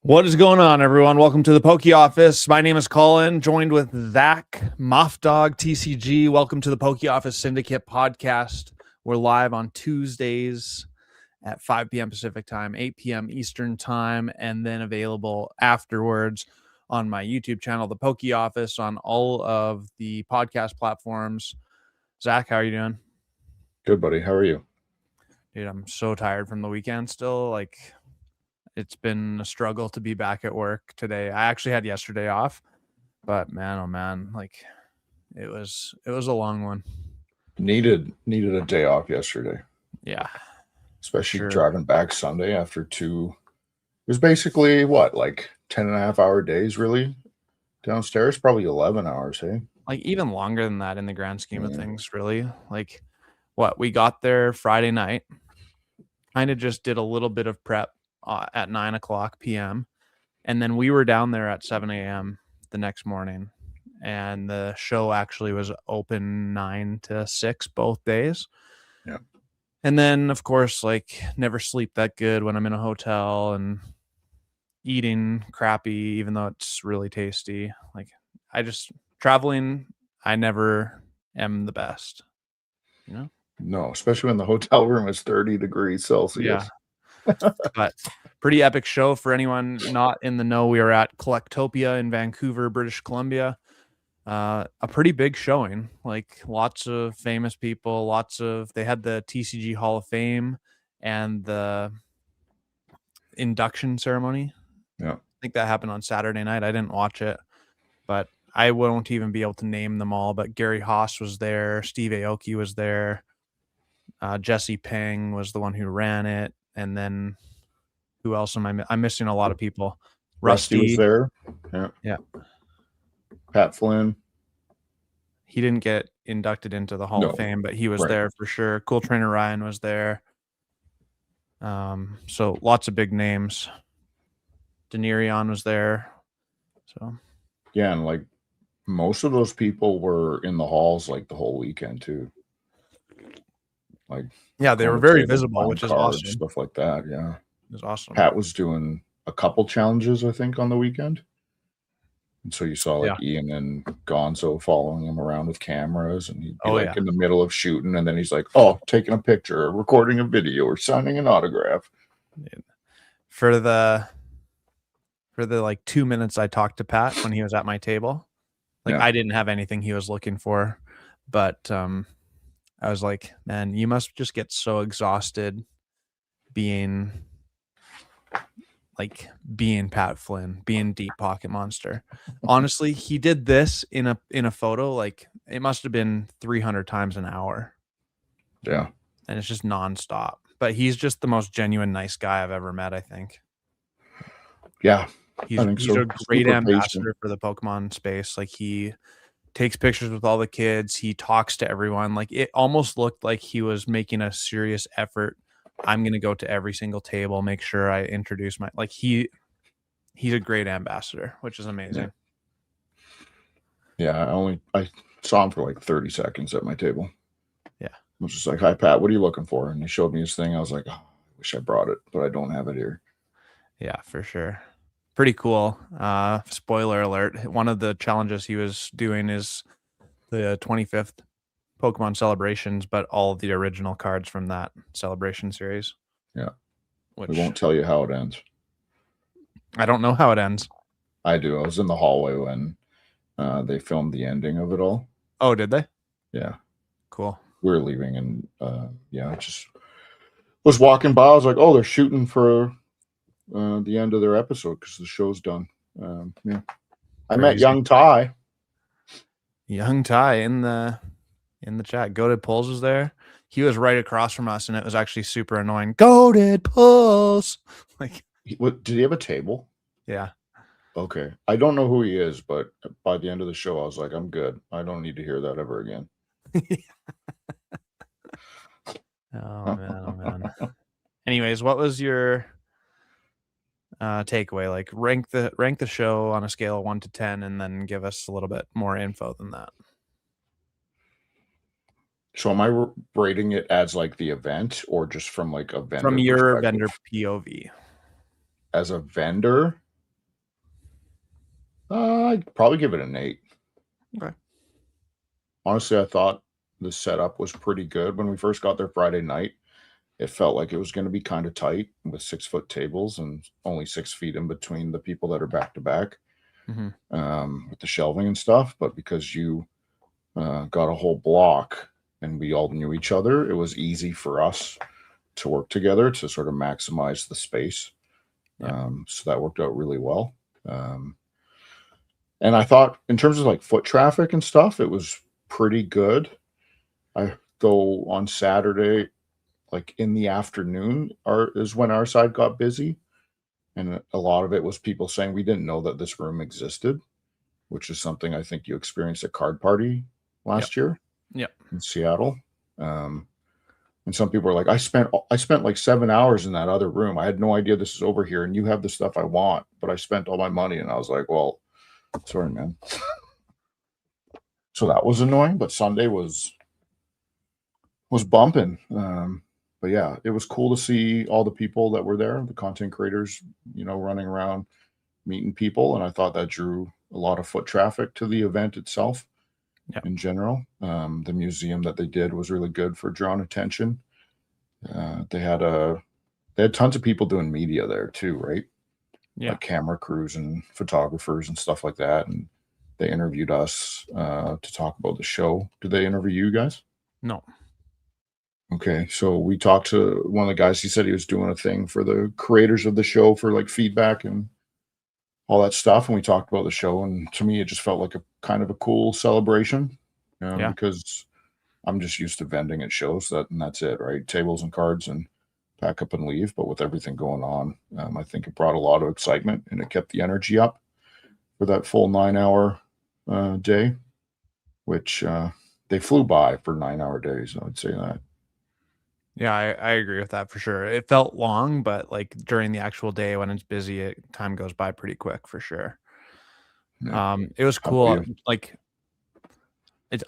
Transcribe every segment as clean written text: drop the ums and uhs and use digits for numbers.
What is going on, everyone? Welcome to the Poke Office. My name is Colin, joined with Zach, Moffdawg, TCG. Welcome to the Poke Office Syndicate podcast. We're live on Tuesdays at 5 p.m. Pacific time, 8 p.m. Eastern time, and then available afterwards on my YouTube channel, the Poke Office, on all of the podcast platforms. Zach, how are you doing? Good, buddy. How are you? Dude, I'm so tired from the weekend still. It's been a struggle to be back at work today. I actually had yesterday off, but man, oh man, it was a long one. Needed a day off yesterday. Yeah. Especially driving back Sunday after two. It was basically what, like 10 and a half hour days really downstairs, probably 11 hours, hey? Like even longer than that in the grand scheme of things, really. Like what, we got there Friday night, kind of just did a little bit of prep at 9 o'clock p.m. And then we were down there at 7 a.m. the next morning. And the show actually was open 9 to 6 both days. Yeah. And then, of course, never sleep that good when I'm in a hotel and eating crappy, even though it's really tasty. Traveling, I never am the best, you know? No, especially when the hotel room is 30 degrees Celsius. Yeah. But pretty epic show for anyone not in the know. We are at Collectopia in Vancouver, British Columbia. A pretty big showing, like lots of famous people, they had the TCG Hall of Fame and the induction ceremony. Yeah. I think that happened on Saturday night. I didn't watch it, but I won't even be able to name them all. But Gary Haas was there. Steve Aoki was there. Jesse Peng was the one who ran it. And then who else am I'm missing a lot of people. Rusty was there. Yeah. Pat Flynn. He didn't get inducted into the Hall of Fame, but he was there for sure. Cool Trainer Ryan was there. So lots of big names. Denerion was there. So yeah, and like most of those people were in the halls like the whole weekend too. Like, yeah, they were very visible, which is awesome. Stuff like that. Yeah, it was awesome. Pat was doing a couple challenges, I think, on the weekend. And so you saw Ian and Gonzo following him around with cameras, and he'd be in the middle of shooting, and then he's like, taking a picture, or recording a video, or signing an autograph. For the 2 minutes I talked to Pat when he was at my table, I didn't have anything he was looking for, but I was like, man, you must just get so exhausted being Pat Flynn, being Deep Pocket Monster. Honestly, he did this in a photo, it must have been 300 times an hour. Yeah. And it's just nonstop. But he's just the most genuine, nice guy I've ever met, I think. Yeah. He's a great ambassador for the Pokemon space. He takes pictures with all the kids. He talks to everyone. It almost looked like he was making a serious effort. I'm going to go to every single table, make sure I introduce he's a great ambassador, which is amazing. Yeah. I saw him for 30 seconds at my table. Yeah. I was just like, hi, Pat, what are you looking for? And he showed me his thing. I was like, I wish I brought it, but I don't have it here. Yeah, for sure. Pretty cool. Spoiler alert. One of the challenges he was doing is the 25th Pokemon Celebrations, but all of the original cards from that celebration series. Yeah. We won't tell you how it ends. I don't know how it ends. I do. I was in the hallway when they filmed the ending of it all. Oh, did they? Yeah. Cool. We were leaving and I just was walking by. I was like, oh, they're shooting for the end of their episode because the show's done. Yeah. I met Young Ty. Young Ty in the chat. Goated Pulls was there. He was right across from us, and it was actually super annoying. Goated Pulls. Did he have a table? Yeah. Okay. I don't know who he is, but by the end of the show, I was like, I'm good. I don't need to hear that ever again. Oh man. Anyways, what was your takeaway? Rank the show on a scale of 1 to 10, and then give us a little bit more info than that. So am I rating it as the event, or just from a vendor from your vendor POV? As a vendor, I'd probably give it an 8. Okay. Honestly, I thought the setup was pretty good when we first got there Friday night. It felt like it was going to be kind of tight with 6-foot tables and only 6 feet in between the people that are back to back with the shelving and stuff. But because you got a whole block and we all knew each other, it was easy for us to work together to sort of maximize the space. So that worked out really well. And I thought in terms of like foot traffic and stuff, it was pretty good. Though on Saturday, like in the afternoon, is when our side got busy. And a lot of it was people saying we didn't know that this room existed, which is something I think you experienced at Card Party last year in Seattle. And some people were like, I spent like 7 hours in that other room. I had no idea this is over here and you have the stuff I want, but I spent all my money. And I was like, well, sorry, man. So that was annoying, but Sunday was bumping. But yeah, it was cool to see all the people that were there, the content creators, running around meeting people. And I thought that drew a lot of foot traffic to the event itself in general. The museum that they did was really good for drawing attention. They had tons of people doing media there too, right? Like camera crews and photographers and stuff like that. And they interviewed us to talk about the show. Did they interview you guys? No. Okay, so we talked to one of the guys. He said he was doing a thing for the creators of the show for like feedback and all that stuff. And we talked about the show. And to me, it just felt like a kind of a cool celebration because I'm just used to vending at shows and that's it, right? Tables and cards and pack up and leave. But with everything going on, I think it brought a lot of excitement and it kept the energy up for that full 9-hour day, which they flew by for 9-hour days. I would say that. Yeah, I agree with that for sure. It felt long, but like during the actual day when it's busy, time goes by pretty quick for sure. It was cool. Like,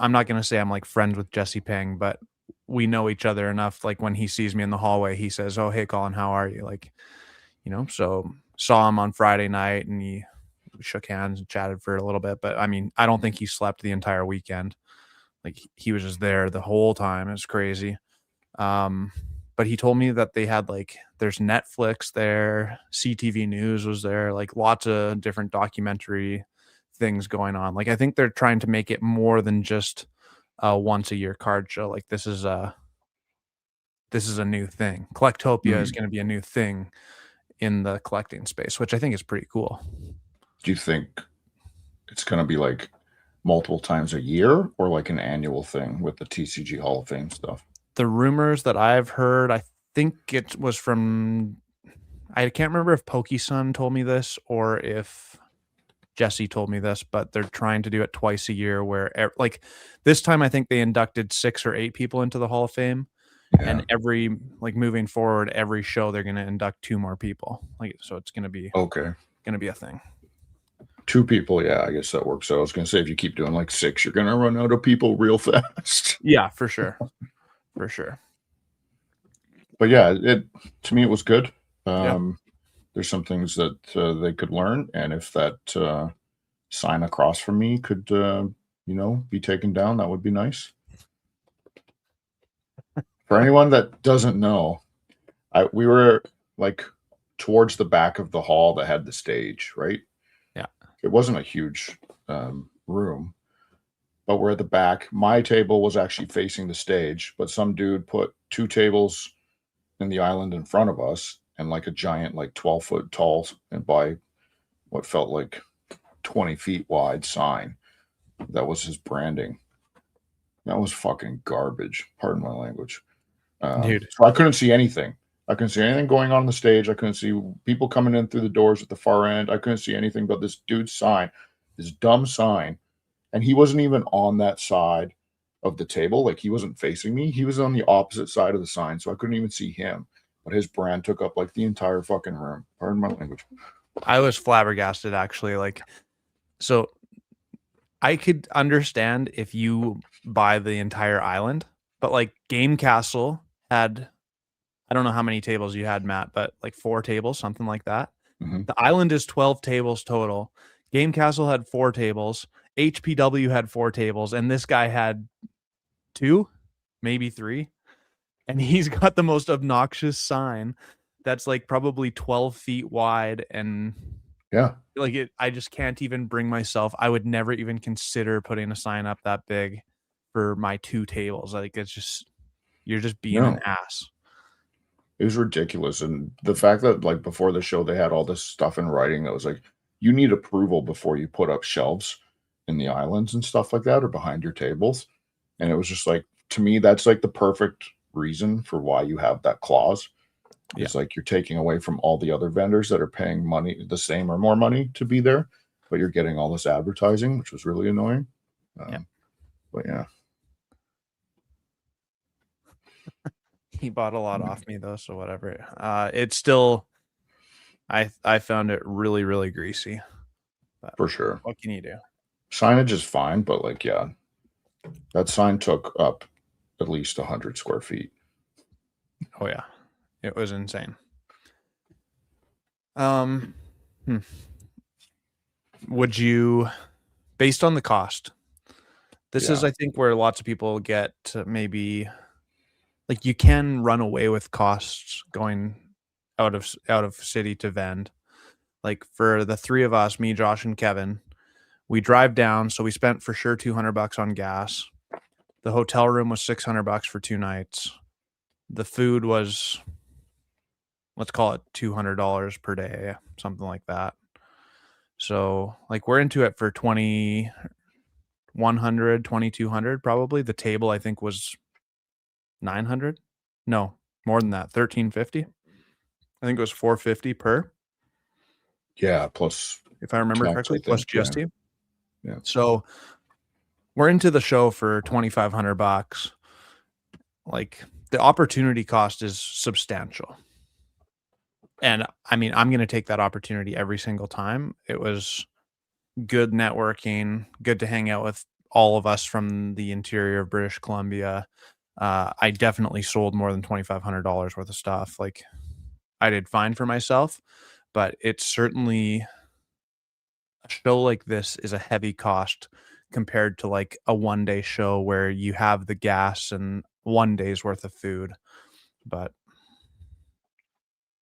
I'm not gonna say I'm like friends with Jesse Pang, but we know each other enough. Like when he sees me in the hallway, he says, "Oh, hey, Colin, how are you?" Like, so saw him on Friday night and we shook hands and chatted for a little bit. But I mean, I don't think he slept the entire weekend. Like he was just there the whole time. It was crazy. But he told me that they had there's Netflix there, CTV News was there, like lots of different documentary things going on. Like I think they're trying to make it more than just a once a year card show. Like this is a new thing. Collectopia is going to be a new thing in the collecting space, which I think is pretty cool. Do you think it's going to be like multiple times a year or like an annual thing with the TCG Hall of Fame stuff? The rumors that I've heard, I think it was from, I can't remember if Poke told me this or if Jesse told me this, but they're trying to do it twice a year where like this time I think they inducted 6 or 8 people into the Hall of Fame. And every moving forward, every show they're going to induct 2 more people. Like so it's going to be a thing. 2 people, yeah, I guess that works. So I was going to say if you keep doing like 6, you're going to run out of people real fast. Yeah, for sure. For sure. But yeah, to me it was good. There's some things that they could learn, and if that sign across from me could be taken down, that would be nice. For anyone that doesn't know, we were like towards the back of the hall that had the stage, right? Yeah. It wasn't a huge room, but we're at the back. My table was actually facing the stage, but some dude put 2 tables in the island in front of us and like a giant, like 12-foot tall and by what felt like 20 feet wide sign. That was his branding. That was fucking garbage. Pardon my language. Dude. So I couldn't see anything. I couldn't see anything going on the stage. I couldn't see people coming in through the doors at the far end. I couldn't see anything but this dude's sign, this dumb sign. And he wasn't even on that side of the table. Like he wasn't facing me. He was on the opposite side of the sign. So I couldn't even see him. But his brand took up like the entire fucking room. Pardon my language. I was flabbergasted actually. Like, so I could understand if you buy the entire island, but like Game Castle had, I don't know how many tables you had, Matt, but like 4 tables, something like that. Mm-hmm. The island is 12 tables total. Game Castle had 4 tables. HPW had 4 tables, and this guy had 2, maybe 3. And he's got the most obnoxious sign that's like probably 12 feet wide, and like I just can't even bring myself. I would never even consider putting a sign up that big for my 2 tables. Like, it's just, you're just being an ass. It was ridiculous. And the fact that, like, before the show, they had all this stuff in writing that was like, you need approval before you put up shelves in the islands and stuff like that, or behind your tables. And it was just like, to me, that's like the perfect reason for why you have that clause. It's like you're taking away from all the other vendors that are paying money, the same or more money to be there, but you're getting all this advertising, which was really annoying. But yeah. He bought a lot off me though, so whatever. It's still, I found it really, really greasy. But for sure. What can you do? Signage is fine, but like, yeah, that sign took up at least 100 square feet. Oh yeah, it was insane. Would you, based on the cost, this is, I think, where lots of people get to maybe, like, you can run away with costs going out of city to vend. Like, for the 3 of us, me, Josh, and Kevin, we drive down, so we spent for sure $200 on gas. The hotel room was $600 for 2 nights. The food was, let's call it $200 per day, something like that. So, like, we're into it for $2,100, $2,200 probably. The table, I think, was $900. No, more than that, $1,350. I think it was $450 per. Yeah, plus, if I remember correctly, plus GST. Yeah. So we're into the show for $2,500. Like, the opportunity cost is substantial. And I mean, I'm going to take that opportunity every single time. It was good networking, good to hang out with all of us from the interior of British Columbia. I definitely sold more than $2,500 worth of stuff. Like, I did fine for myself, but it's certainly, a show like this is a heavy cost compared to like a 1-day show where you have the gas and 1 day's worth of food. But,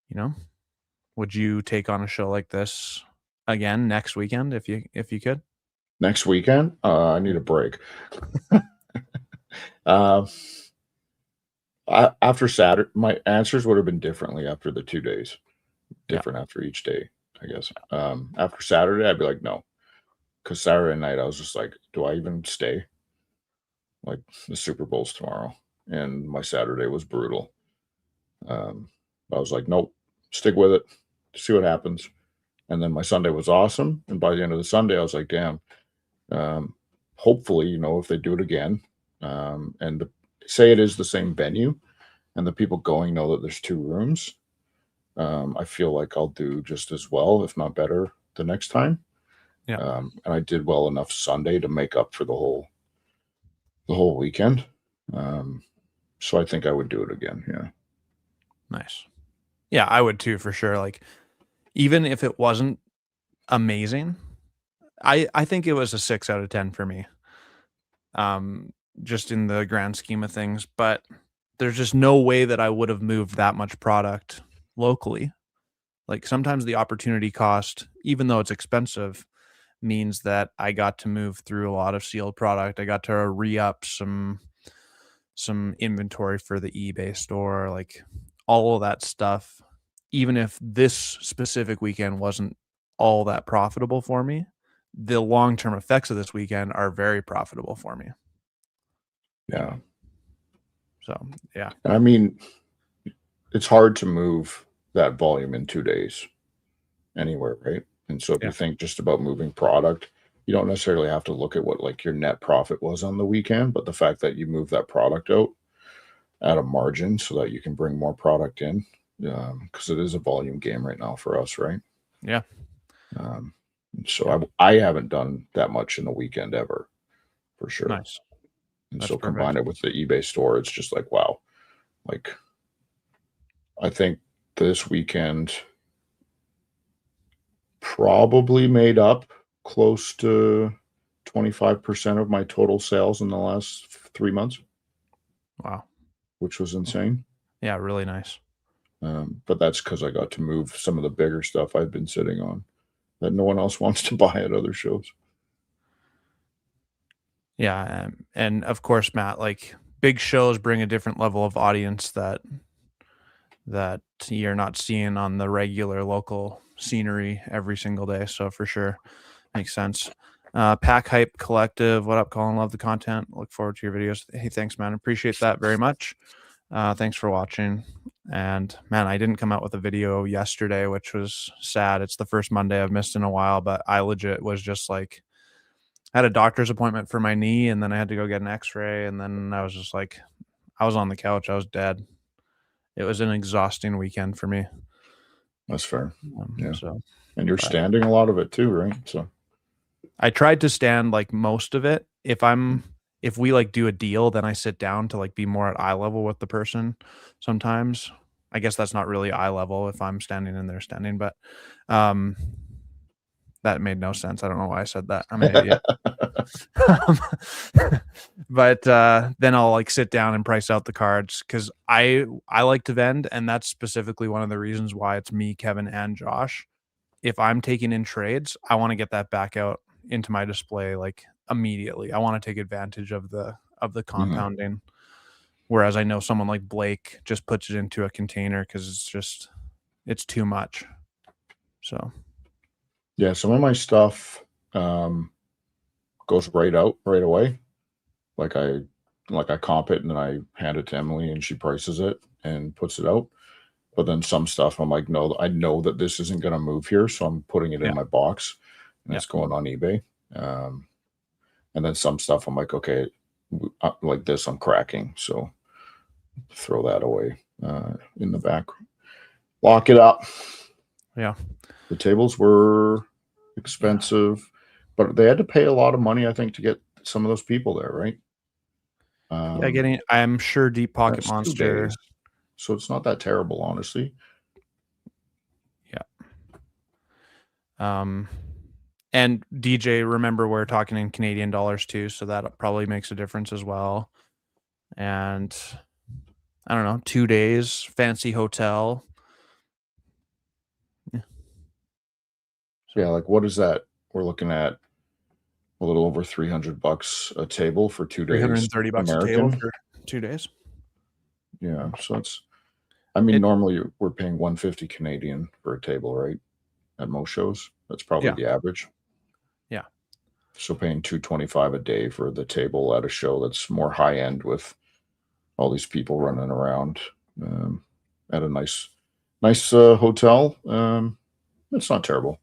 you know, would you take on a show like this again next weekend if you could? Next weekend? I need a break. After Saturday, my answers would have been differently after the 2 days. Different after each day, I guess. After Saturday, I'd be like, no. Because Saturday night, I was just like, do I even stay? Like, the Super Bowl's tomorrow. And my Saturday was brutal. I was like, nope, stick with it. See what happens. And then my Sunday was awesome. And by the end of the Sunday, I was like, damn. Hopefully, if they do it again, and say it is the same venue, and the people going know that there's 2 rooms, I feel like I'll do just as well, if not better, the next time. And I did well enough Sunday to make up for the whole weekend. So I think I would do it again. Yeah. Nice. Yeah, I would too, for sure. Like, even if it wasn't amazing, I think it was a 6 out of 10 for me. Just in the grand scheme of things, but there's just no way that I would have moved that much product locally. Like, sometimes the opportunity cost, even though it's expensive, means that I got to move through a lot of sealed product. I got to re-up some inventory for the eBay store, like all of that stuff. Even if this specific weekend wasn't all that profitable for me, the long-term effects of this weekend are very profitable for me. Yeah. So, yeah. I mean, it's hard to move that volume in 2 days anywhere, right? And so if you think just about moving product, you don't necessarily have to look at what like your net profit was on the weekend, but the fact that you move that product out at a margin so that you can bring more product in, because it is a volume game right now for us, right? Yeah. So I haven't done that much in the weekend ever, for sure. Nice. And that's so combine it with the eBay store, it's just like, wow. Like, I think this weekend probably made up close to 25% of my total sales in the last 3 months. Wow. Which was insane. Yeah, really nice. But that's because I got to move some of the bigger stuff I've been sitting on that no one else wants to buy at other shows. Yeah, and of course, Matt, like big shows bring a different level of audience that you're not seeing on the regular local scenery every single day. So for sure, makes sense. Pack Hype Collective, what up, Colin? Love the content. Look forward to your videos. Hey, thanks, man. Appreciate that very much. Thanks for watching. And man, I didn't come out with a video yesterday, which was sad. It's the first Monday I've missed in a while, but I legit was just like, I had a doctor's appointment for my knee, and then I had to go get an x-ray, and then I was just like, I was on the couch. I was dead. It was an exhausting weekend for me. That's fair. Yeah. So, and you're standing a lot of it too, right? So I tried to stand like most of it. If we like do a deal, then I sit down to like be more at eye level with the person sometimes. I guess that's not really eye level if I'm standing and they're standing, but that made no sense. I don't know why I said that. I'm an idiot. But then I'll like sit down and price out the cards because I like to vend, and that's specifically one of the reasons why it's me, Kevin, and Josh. If I'm taking in trades, I want to get that back out into my display like immediately. I want to take advantage of the compounding. Whereas I know someone like Blake just puts it into a container because it's too much. So yeah, some of my stuff goes right out right away. Like I comp it and then I hand it to Emily and she prices it and puts it out. But then some stuff I'm like, no, I know that this isn't going to move here, so I'm putting it in my box and it's going on eBay. And then some stuff I'm like, okay, like this I'm cracking, so throw that away in the back, lock it up. Yeah, the tables were expensive, but they had to pay a lot of money, I think, to get some of those people there, right? I'm sure Deep Pocket Monster. So it's not that terrible, honestly. Yeah. And DJ, remember we're talking in Canadian dollars too, so that probably makes a difference as well. And I don't know, 2 days, fancy hotel. Yeah, like what is that? We're looking at a little over $300 a table for 2 days. $330 a table for 2 days. Yeah, so it's. I mean, normally we're paying $150 Canadian for a table, right? At most shows, that's probably the average. Yeah. So paying $225 a day for the table at a show that's more high end with all these people running around at a nice hotel. It's not terrible.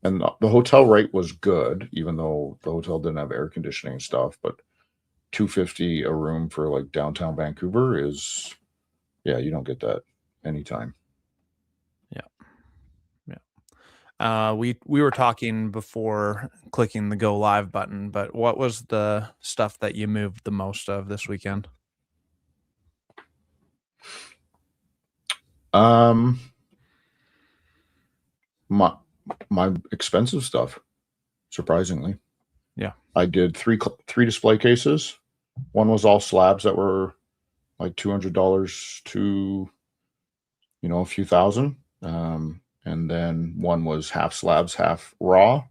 And the hotel rate was good, even though the hotel didn't have air conditioning and stuff. But $250 a room for like downtown Vancouver is, yeah, you don't get that anytime. Yeah. We were talking before clicking the go live button, but what was the stuff that you moved the most of this weekend? My expensive stuff, surprisingly. Yeah. I did three display cases. One was all slabs that were like $200 to, a few thousand. And then one was half slabs, half raw.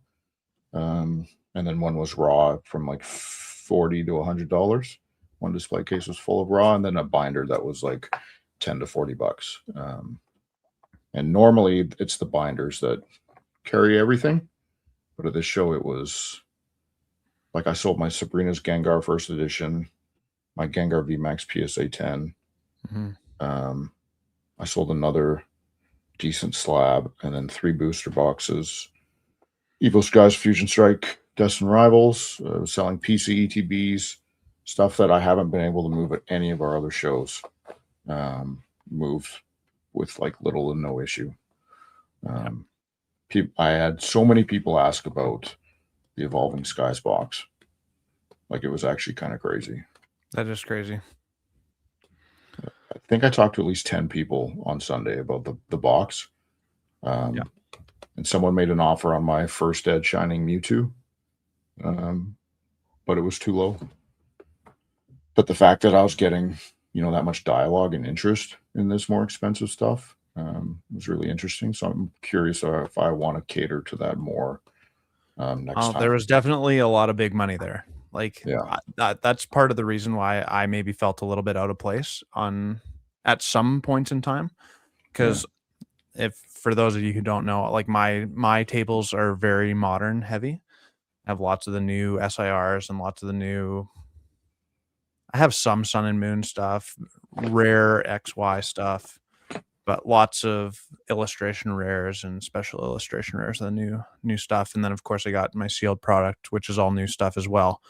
And then one was raw from like $40 to $100. One display case was full of raw, and then a binder that was like $10 to $40. And normally it's the binders that carry everything, but at this show it was like I sold my Sabrina's Gengar first edition, my Gengar VMAX PSA 10. I sold another decent slab, and then 3 booster boxes. Evo Skies, Fusion Strike, Destin Rivals, selling PC ETBs, stuff that I haven't been able to move at any of our other shows. Moved with like little to no issue. I had so many people ask about the Evolving Skies box. Like it was actually kind of crazy. That is crazy. I think I talked to at least 10 people on Sunday about the box. and someone made an offer on my first Ed Shining Mewtwo, but it was too low. But the fact that I was getting, that much dialogue and interest in this more expensive stuff was really interesting. So I'm curious if I want to cater to that more next time. There was definitely a lot of big money there. Like, that's part of the reason why I maybe felt a little bit out of place at some points in time. Because if for those of you who don't know, like my tables are very modern heavy. I have lots of the new SIRs and lots of the new. I have some Sun and Moon stuff, rare XY stuff, but lots of illustration rares and special illustration rares, the new stuff. And then of course I got my sealed product, which is all new stuff as well.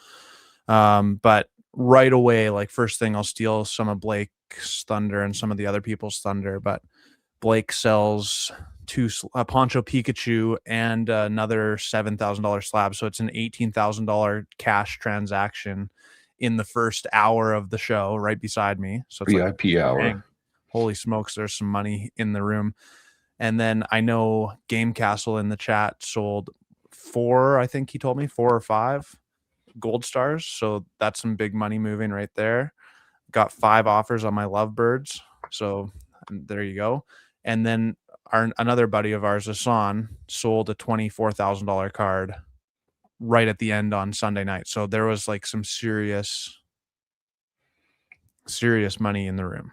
But right away, like first thing, I'll steal some of Blake's Thunder and some of the other people's Thunder. But Blake sells a Poncho Pikachu and another $7,000 slab. So it's an $18,000 cash transaction in the first hour of the show right beside me. So it's VIP hour. Dang, holy smokes, there's some money in the room. And then I know Game Castle in the chat sold 4, I think he told me 4 or 5 gold stars. So that's some big money moving right there. Got 5 offers on my Lovebirds. So there you go. And then another buddy of ours, Asan, sold a $24,000 card right at the end on Sunday night. So there was like some serious money in the room.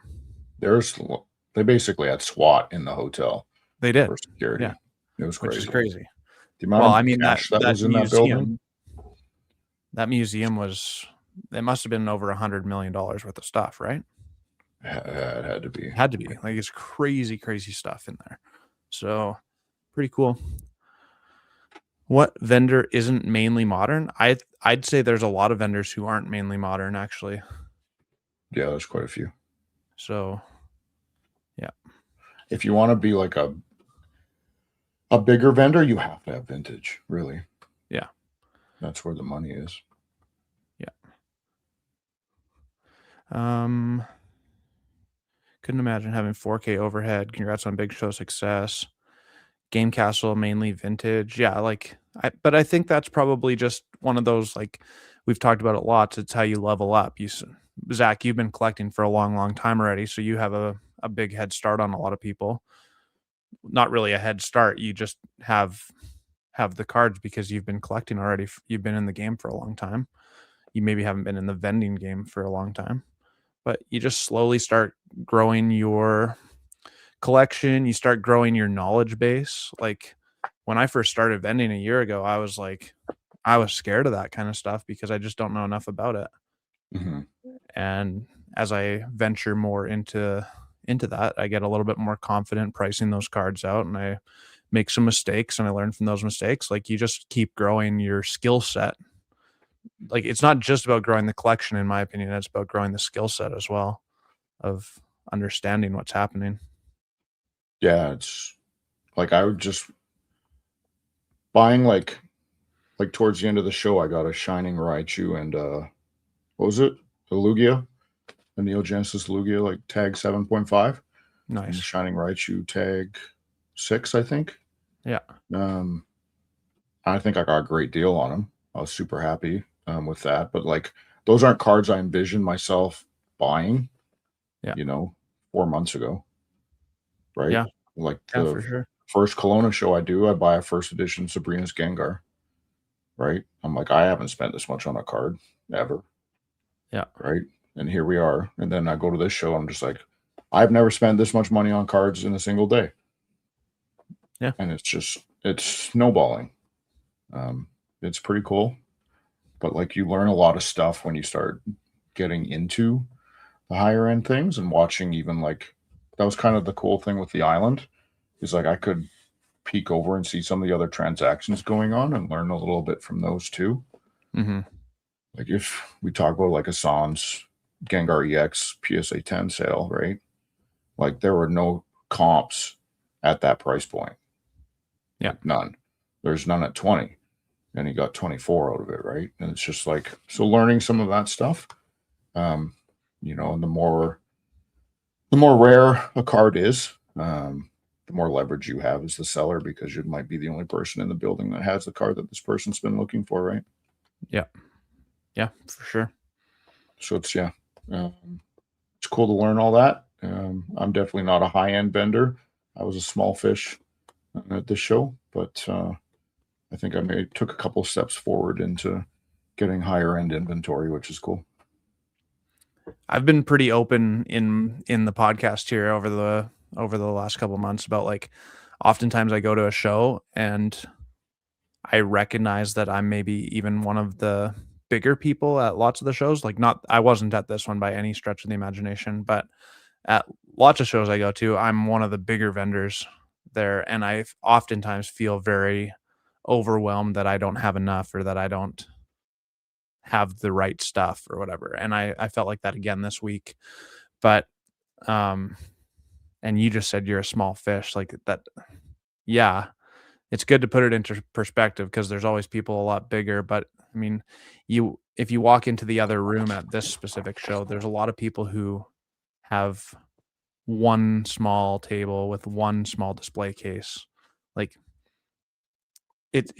They basically had SWAT in the hotel. They did for security. Yeah, it was crazy. Which is crazy. The amount of cash that was in that building. That museum it must have been over $100 million worth of stuff, right? It had to be. Like it's crazy stuff in there. So pretty cool. What vendor isn't mainly modern? I'd say there's a lot of vendors who aren't mainly modern, actually. Yeah, there's quite a few. So, yeah. If you want to be like a bigger vendor, you have to have vintage, really. Yeah. That's where the money is. Yeah. Couldn't imagine having 4K overhead. Congrats on big show success. Game Castle, mainly vintage. Yeah, but I think that's probably just one of those, like, we've talked about it lots. It's how you level up. Zach, you've been collecting for a long time already, so you have a big head start on a lot of people. Not really a head start. You just have the cards because you've been collecting already. You've been in the game for a long time. You maybe haven't been in the vending game for a long time, but you just slowly start growing your collection. You start growing your knowledge base. Like when I first started vending a year ago, I was scared of that kind of stuff because I just don't know enough about it. Mm-hmm. And as I venture more into that, I get a little bit more confident pricing those cards out, and I make some mistakes and I learn from those mistakes. Like you just keep growing your skill set. Like it's not just about growing the collection, in my opinion, it's about growing the skill set as well of understanding what's happening. Yeah, it's like I would just buying like towards the end of the show, I got a Shining Raichu and what was it? The Lugia, the Neo Genesis Lugia, like tag 7.5. Nice. And the Shining Raichu tag 6, I think. Yeah. I think I got a great deal on them. I was super happy with that. But like those aren't cards I envisioned myself buying. Yeah. 4 months ago. Right? Yeah. Like for sure. First Kelowna show I buy a first edition Sabrina's Gengar. Right? I'm like, I haven't spent this much on a card ever. Yeah. Right? And here we are. And then I go to this show, I'm just like, I've never spent this much money on cards in a single day. Yeah. And it's snowballing. It's pretty cool. But like you learn a lot of stuff when you start getting into the higher end things and watching even like that was kind of the cool thing with the island is like I could peek over and see some of the other transactions going on and learn a little bit from those too. Mm-hmm. Like if we talk about like a Sans Gengar EX PSA 10 sale, right? Like there were no comps at that price point. Yeah. Like none. There's none at 20. And he got 24 out of it, right? And it's just like so learning some of that stuff. And the more rare a card is, the the more leverage you have as the seller, because you might be the only person in the building that has the car that this person's been looking for, right? Yeah, for sure. So it's it's cool to learn all that. I'm definitely not a high-end vendor. I was a small fish at this show, but I think I took a couple steps forward into getting higher end inventory, which is cool. I've been pretty open in the podcast here over the last couple of months about, like, oftentimes I go to a show and I recognize that I'm maybe even one of the bigger people at lots of the shows. Like, I wasn't at this one by any stretch of the imagination, but at lots of shows I go to, I'm one of the bigger vendors there, and I oftentimes feel very overwhelmed that I don't have enough, or that I don't have the right stuff or whatever. And I felt like that again this week. But and you just said you're a small fish, like that. Yeah, it's good to put it into perspective, because there's always people a lot bigger. But I mean, if you walk into the other room at this specific show, there's a lot of people who have one small table with one small display case. Like, it's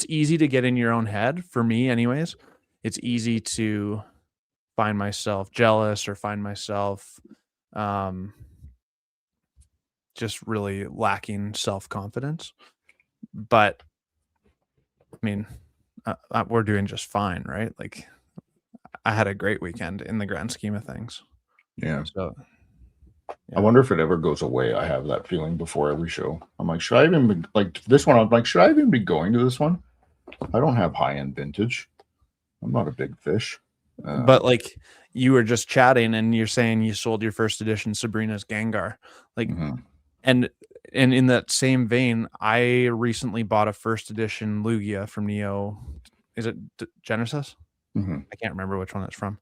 easy to get in your own head, for me anyways. It's easy to find myself jealous, or find myself just really lacking self-confidence. But I mean, we're doing just fine, right? Like, I had a great weekend in the grand scheme of things. Yeah. So yeah. I wonder if it ever goes away. I have that feeling before every show. I'm like, should I even be, like this one? I'm like, should I even be going to this one? I don't have high-end vintage. I'm not a big fish. But like, you were just chatting and you're saying you sold your first edition Sabrina's Gengar. Like, and in that same vein, I recently bought a first edition Lugia from Neo. Is it Genesis? I can't remember which one it's from.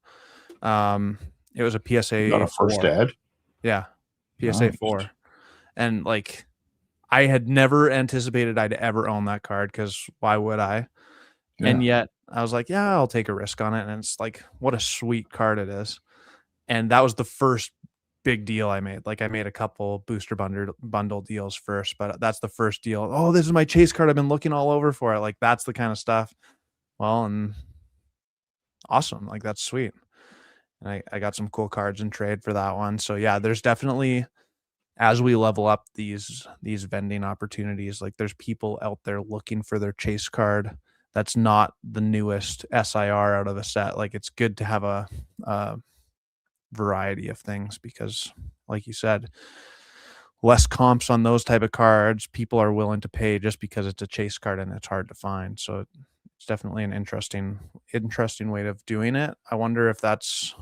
It was a PSA. Got a first ed? Yeah, PSA 4. And like, I had never anticipated I'd ever own that card, because why would I? Yeah. And yet I was like, yeah, I'll take a risk on it. And it's like, what a sweet card it is. And that was the first big deal I made. Like, I made a couple booster bundle deals first, but that's the first deal. Oh, this is my chase card. I've been looking all over for it. Like, that's the kind of stuff. Well, and awesome. Like, that's sweet. And I got some cool cards in trade for that one. So yeah, there's definitely, as we level up these vending opportunities, like, there's people out there looking for their chase card that's not the newest SIR out of a set. Like, it's good to have a variety of things, because like you said, less comps on those type of cards. People are willing to pay just because it's a chase card and it's hard to find. So it's definitely an interesting way of doing it. I wonder if that's,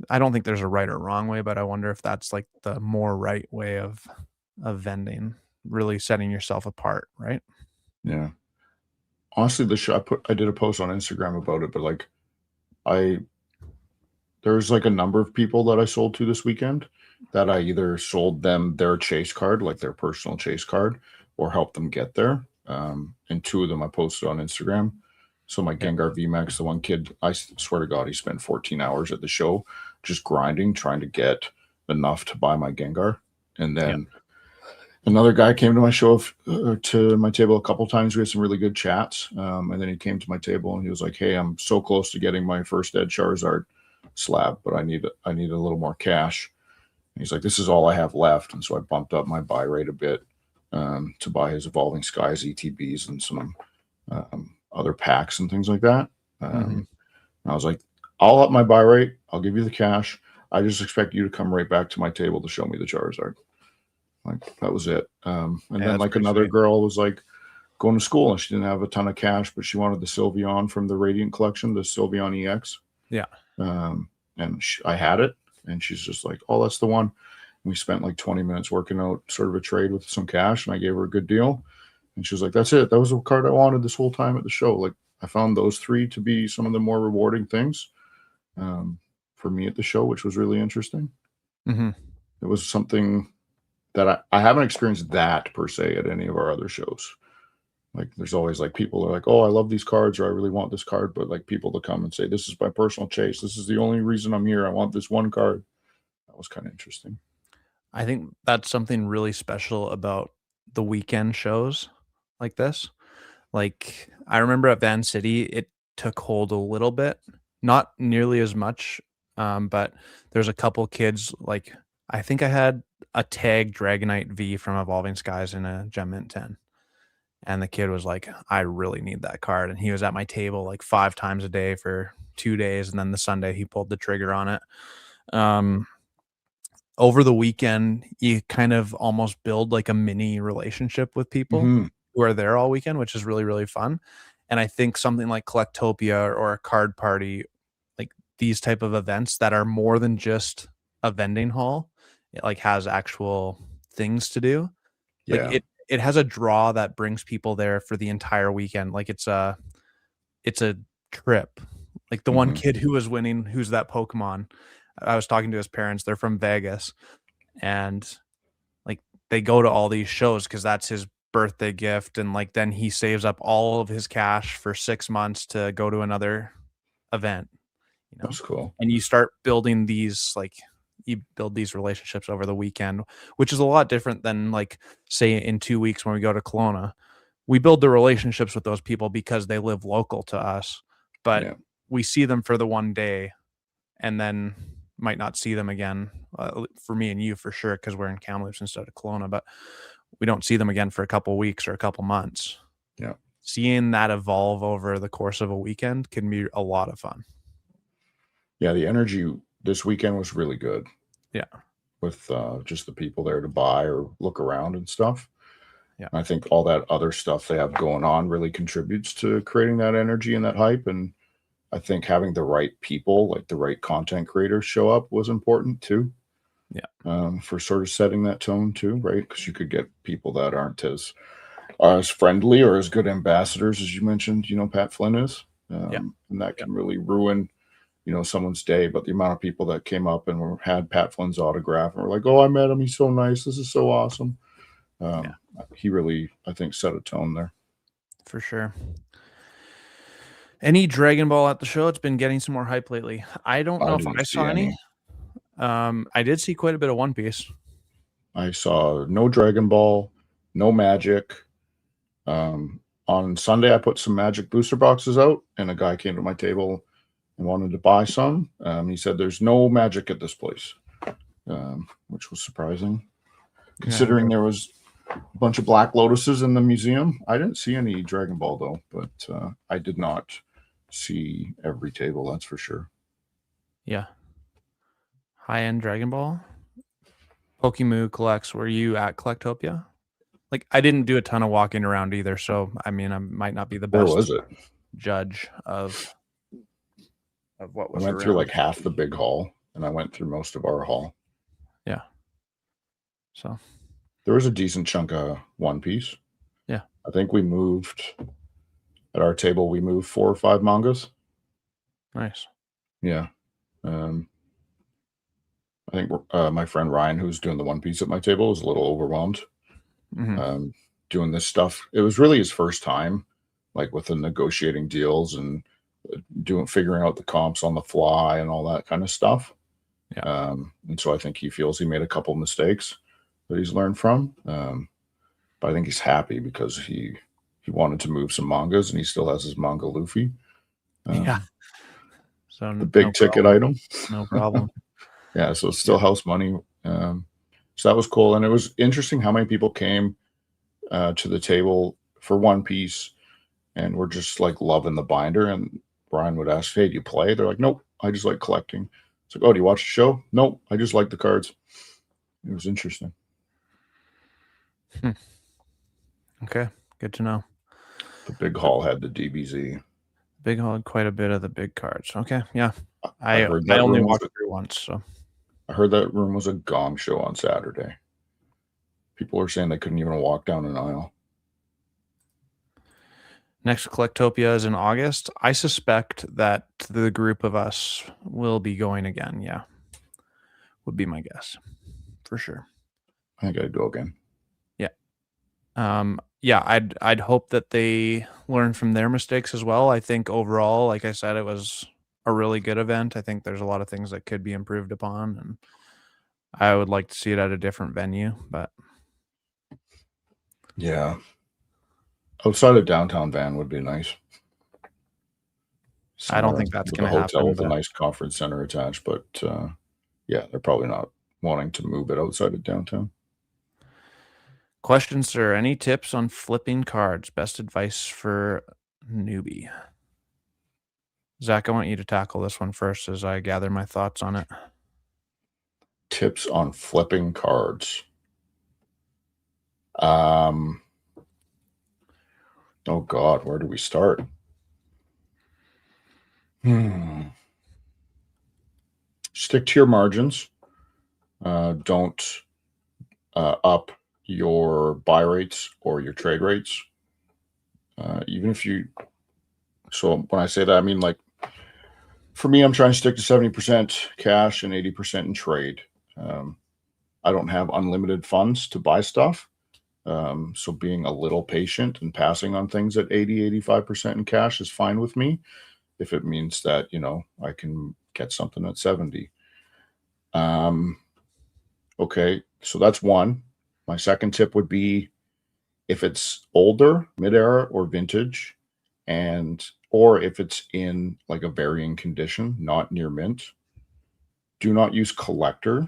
I don't think there's a right or wrong way, but I wonder if that's like the more right way of vending, really setting yourself apart, right? Yeah. Honestly, the show, I did a post on Instagram about it, but like, there's like a number of people that I sold to this weekend that I either sold them their chase card, like their personal chase card, or helped them get there. And 2 of them I posted on Instagram. So my Gengar VMAX, the one kid, I swear to God, he spent 14 hours at the show just grinding, trying to get enough to buy my Gengar. And then another guy came to my show, to my table a couple times. We had some really good chats. And then he came to my table and he was like, hey, I'm so close to getting my first Ed Charizard slab, but I need a little more cash. And he's like, this is all I have left. And so I bumped up my buy rate a bit to buy his Evolving Skies ETBs and some other packs and things like that. And I was like, I'll up my buy rate. I'll give you the cash. I just expect you to come right back to my table to show me the Charizard. Like, that was it. And then like another girl was like going to school and she didn't have a ton of cash, but she wanted the Sylveon from the Radiant collection, the Sylveon EX. Yeah. And I had it, and she's just like, oh, that's the one. And we spent like 20 minutes working out sort of a trade with some cash, and I gave her a good deal. And she was like, that's it. That was the card I wanted this whole time at the show. Like, I found those 3 to be some of the more rewarding things for me at the show, which was really interesting. It was something that I haven't experienced that per se at any of our other shows. Like, there's always like people are like, oh, I love these cards, or I really want this card. But like, people to come and say, this is my personal chase. This is the only reason I'm here. I want this one card. That was kind of interesting. I think that's something really special about the weekend shows like this. Like, I remember at Van City, it took hold a little bit, not nearly as much, but there's a couple kids, like, I think I had a tag Dragonite V from Evolving Skies in a Gem Mint 10, and the kid was like, "I really need that card," and he was at my table, like, 5 times a day for 2 days, and then the Sunday, he pulled the trigger on it. Um, Over the weekend, you kind of almost build, like, a mini relationship with people Mhm. who are there all weekend, which is really, really fun. And I think something like Collectopia or a card party, like these type of events that are more than just a vending hall, it like has actual things to do. Like Yeah. it has a draw that brings people there for the entire weekend. Like it's a trip. Like the one Mhm. kid who was winning, who's that Pokemon. I was talking to his parents. They're from Vegas, and like they go to all these shows because that's his birthday gift, and like then he saves up all of his cash for 6 months to go to another event, you know? That's cool. And you start building these like you build these relationships over the weekend, which is a lot different than like say in 2 weeks when we go to Kelowna. We build the relationships with those people because they live local to us, but Yeah. we see them for the one day and then might not see them again. For me and you, for sure, because we're in Kamloops instead of Kelowna, but we don't see them again for a couple weeks or a couple months. Yeah. Seeing that evolve over the course of a weekend can be a lot of fun. Yeah, the energy this weekend was really good Yeah, with, just the people there to buy or look around and stuff. yeah, I think all that other stuff they have going on really contributes to creating that energy and that hype, and I think having the right people, like the right content creators show up was important too, yeah, for sort of setting that tone too, right? Because you could get people that aren't as friendly or as good ambassadors as you mentioned, Pat Flynn is, yeah, and that yeah, can really ruin someone's day. But the amount of people that came up and had Pat Flynn's autograph and were like, "Oh, I met him. He's so nice. This is so awesome." yeah, He really, I think, set a tone there. for sure. Any Dragon Ball at the show? It's been getting some more hype lately. I don't I know if didn't I see saw any. any. I did see quite a bit of One Piece. I saw no Dragon Ball, no Magic. On Sunday, I put some Magic booster boxes out, and a guy came to my table and wanted to buy some. He said, "There's no Magic at this place," which was surprising, Yeah, considering there was a bunch of Black Lotuses in the museum. I didn't see any Dragon Ball though, but I did not see every table. That's for sure. yeah. High-end Dragon Ball. Pokemoo collects. Were you at Collectopia? Like, I didn't do a ton of walking around either, so I mean, I might not be the Where best was it? judge of what I was went through around. like half the big hall, and I went through most of our hall. Yeah. So, There was a decent chunk of One Piece. yeah. I think we moved at our table. We moved 4 or 5 mangas. Nice. Yeah. Um, I think my friend Ryan, who's doing the One Piece at my table, was a little overwhelmed Mhm. um, doing this stuff. It was really his first time, like with the negotiating deals and figuring out the comps on the fly and all that kind of stuff. Yeah. And so I think he feels he made a couple mistakes that he's learned from. But I think he's happy because he wanted to move some mangas and he still has his manga Luffy, Yeah. um, So, the no big ticket problem. item. No problem. Yeah, so it's Yeah. still house money. So that was cool, and it was interesting how many people came to the table for One Piece and were just like loving the binder. And Brian would ask, "Hey, do you play?" They're like, "Nope, I just like collecting." It's like, "Oh, do you watch the show?" "Nope, I just like the cards." It was interesting. Hmm. Okay. Good to know. The big hall had the DBZ. Big hog, quite a bit of the big cards. Okay. Yeah. I I heard I that only room was walked through once, so I heard that room was a gong show on Saturday. People were saying they couldn't even walk down an aisle. next Collectopia is in August. I suspect that the group of us will be going again. Yeah. Would be my guess. For sure. I think I'd go again. Yeah. Yeah, I'd hope that they learn from their mistakes as well. I think overall, like I said, it was a really good event. I think there's a lot of things that could be improved upon, and I would like to see it at a different venue, but yeah, outside of downtown Van would be nice. I don't think that's going to happen. Hotel with a nice conference center attached, but yeah, they're probably not wanting to move it outside of downtown. Question, sir. Any tips on flipping cards? Best advice for newbie? Zach, I want you to tackle this one first as I gather my thoughts on it. Tips on flipping cards. Oh God, where do we start? Stick to your margins. Don't up your buy rates or your trade rates. Even if you, so when I say that, I mean, like, for me, I'm trying to stick to 70% cash and 80% in trade. I don't have unlimited funds to buy stuff. So being a little patient and passing on things at 80-85% in cash is fine with me, if it means that, you know, I can get something at 70. Okay, so that's one. My second tip would be, if it's older, mid-era, or vintage, or if it's in like a varying condition, not near mint, do not use collector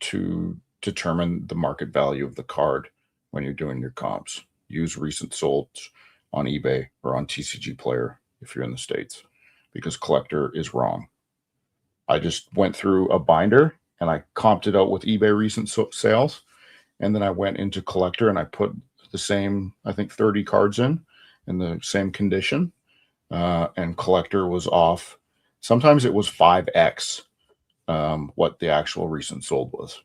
to determine the market value of the card when you're doing your comps. Use recent solds on eBay or on TCG Player if you're in the States, because collector is wrong. I just went through a binder and I comped it out with eBay recent sales, and then I went into collector and I put the same, I think, 30 cards in the same condition, and collector was off. Sometimes it was 5x what the actual recent sold was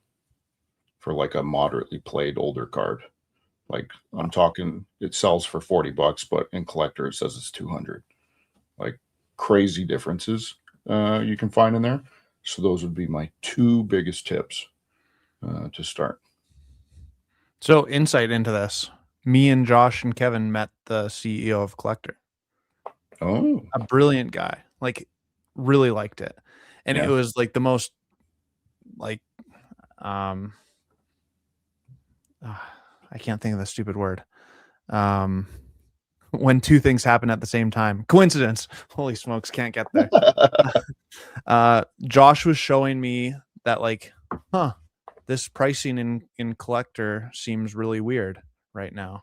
for like a moderately played older card. Like, I'm talking, it sells for $40, but in collector it says it's 200. Like, crazy differences you can find in there. So those would be my two biggest tips to start. So, insight into this. Me and Josh and Kevin met the CEO of Collector. Oh, a brilliant guy. Like, really liked it. And it was like the most, like, I can't think of the stupid word. When two things happen at the same time. Coincidence. Holy smokes, can't get there. Josh was showing me that, like, this pricing in collector seems really weird right now.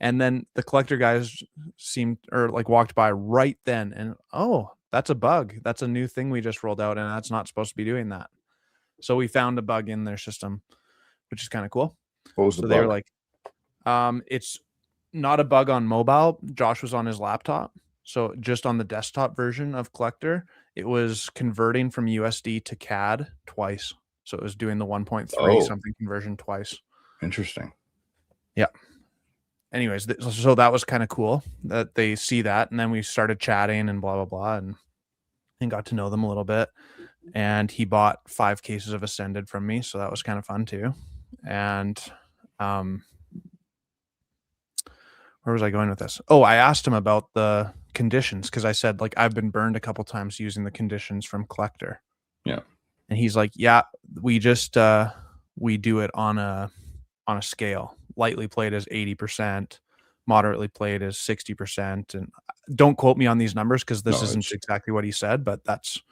And then the collector guys walked by right then, and oh, that's a bug. That's a new thing we just rolled out, and that's not supposed to be doing that. So we found a bug in their system, which is kind of cool. What was the bug? They were like, it's not a bug on mobile. Josh was on his laptop. So just on the desktop version of Collector, it was converting from USD to CAD twice. So it was doing the 1.3 something conversion twice. Interesting. Yeah. Anyways, so that was kind of cool that they see that. And then we started chatting and blah, blah, blah, and got to know them a little bit. And he bought 5 cases of Ascended from me. So that was kind of fun too. And where was I going with this? Oh, I asked him about the conditions, because I said, like, I've been burned a couple times using the conditions from Collector. Yeah. And he's like, yeah, we just we do it on a scale. Lightly played is 80%, moderately played is 60%. And don't quote me on these numbers, because this isn't exactly what he said, but that's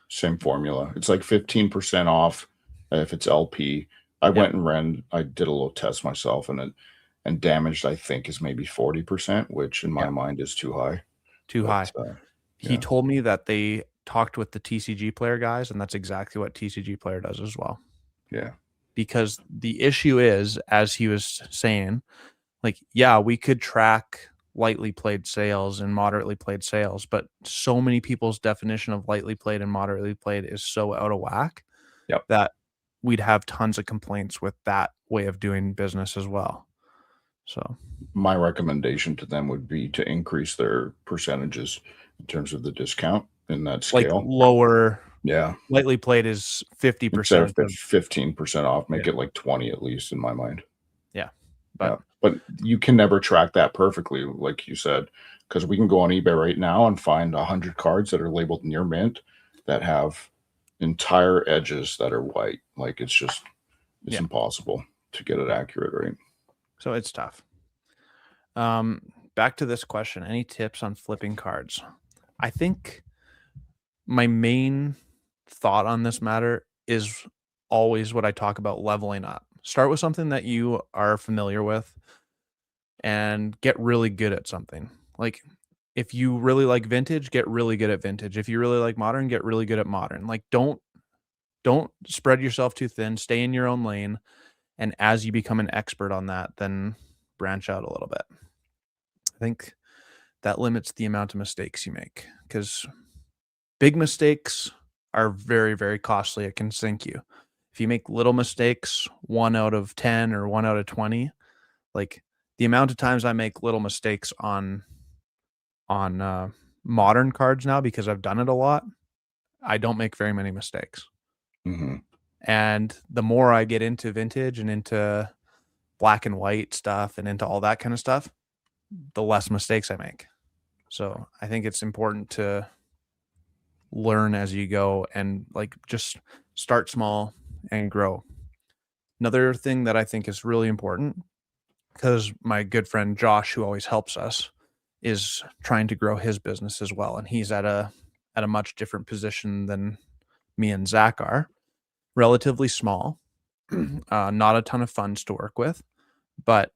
same formula. It's like 15% off if it's LP. I went and I did a little test myself, and damaged, I think, is maybe 40%, which in my mind is too high. He told me that they talked with the TCG Player guys, and that's exactly what TCG Player does as well. Yeah. Because the issue is, as he was saying, like, yeah, we could track lightly played sales and moderately played sales, but so many people's definition of lightly played and moderately played is so out of whack that we'd have tons of complaints with that way of doing business as well. So my recommendation to them would be to increase their percentages in terms of the discount in that scale. Like lower. Yeah. Lightly played is 50%. Instead of 15% off, make it like 20 at least, in my mind. Yeah. But you can never track that perfectly, like you said, because we can go on eBay right now and find 100 cards that are labeled near mint that have entire edges that are white. Like, it's just It's impossible to get it accurate, right? So it's tough. Back to this question. Any tips on flipping cards? I think my main thought on this matter is always what I talk about: leveling up. Start with something that you are familiar with and get really good at something. Like if you really like vintage, get really good at vintage. If you really like modern, get really good at modern. Like don't spread yourself too thin. Stay in your own lane, and as you become an expert on that, then branch out a little bit. I think that limits the amount of mistakes you make, because big mistakes are very, very costly. It can sink you. If you make little mistakes, 1 out of 10 or 1 out of 20, like the amount of times I make little mistakes on modern cards now, because I've done it a lot, I don't make very many mistakes. And the more I get into vintage and into black and white stuff and into all that kind of stuff, the less mistakes I make. So I think it's important to learn as you go and like just start small and grow. Another thing that I think is really important, because my good friend Josh, who always helps us, is trying to grow his business as well, and he's at a much different position than me and Zach are. Relatively small, not a ton of funds to work with, but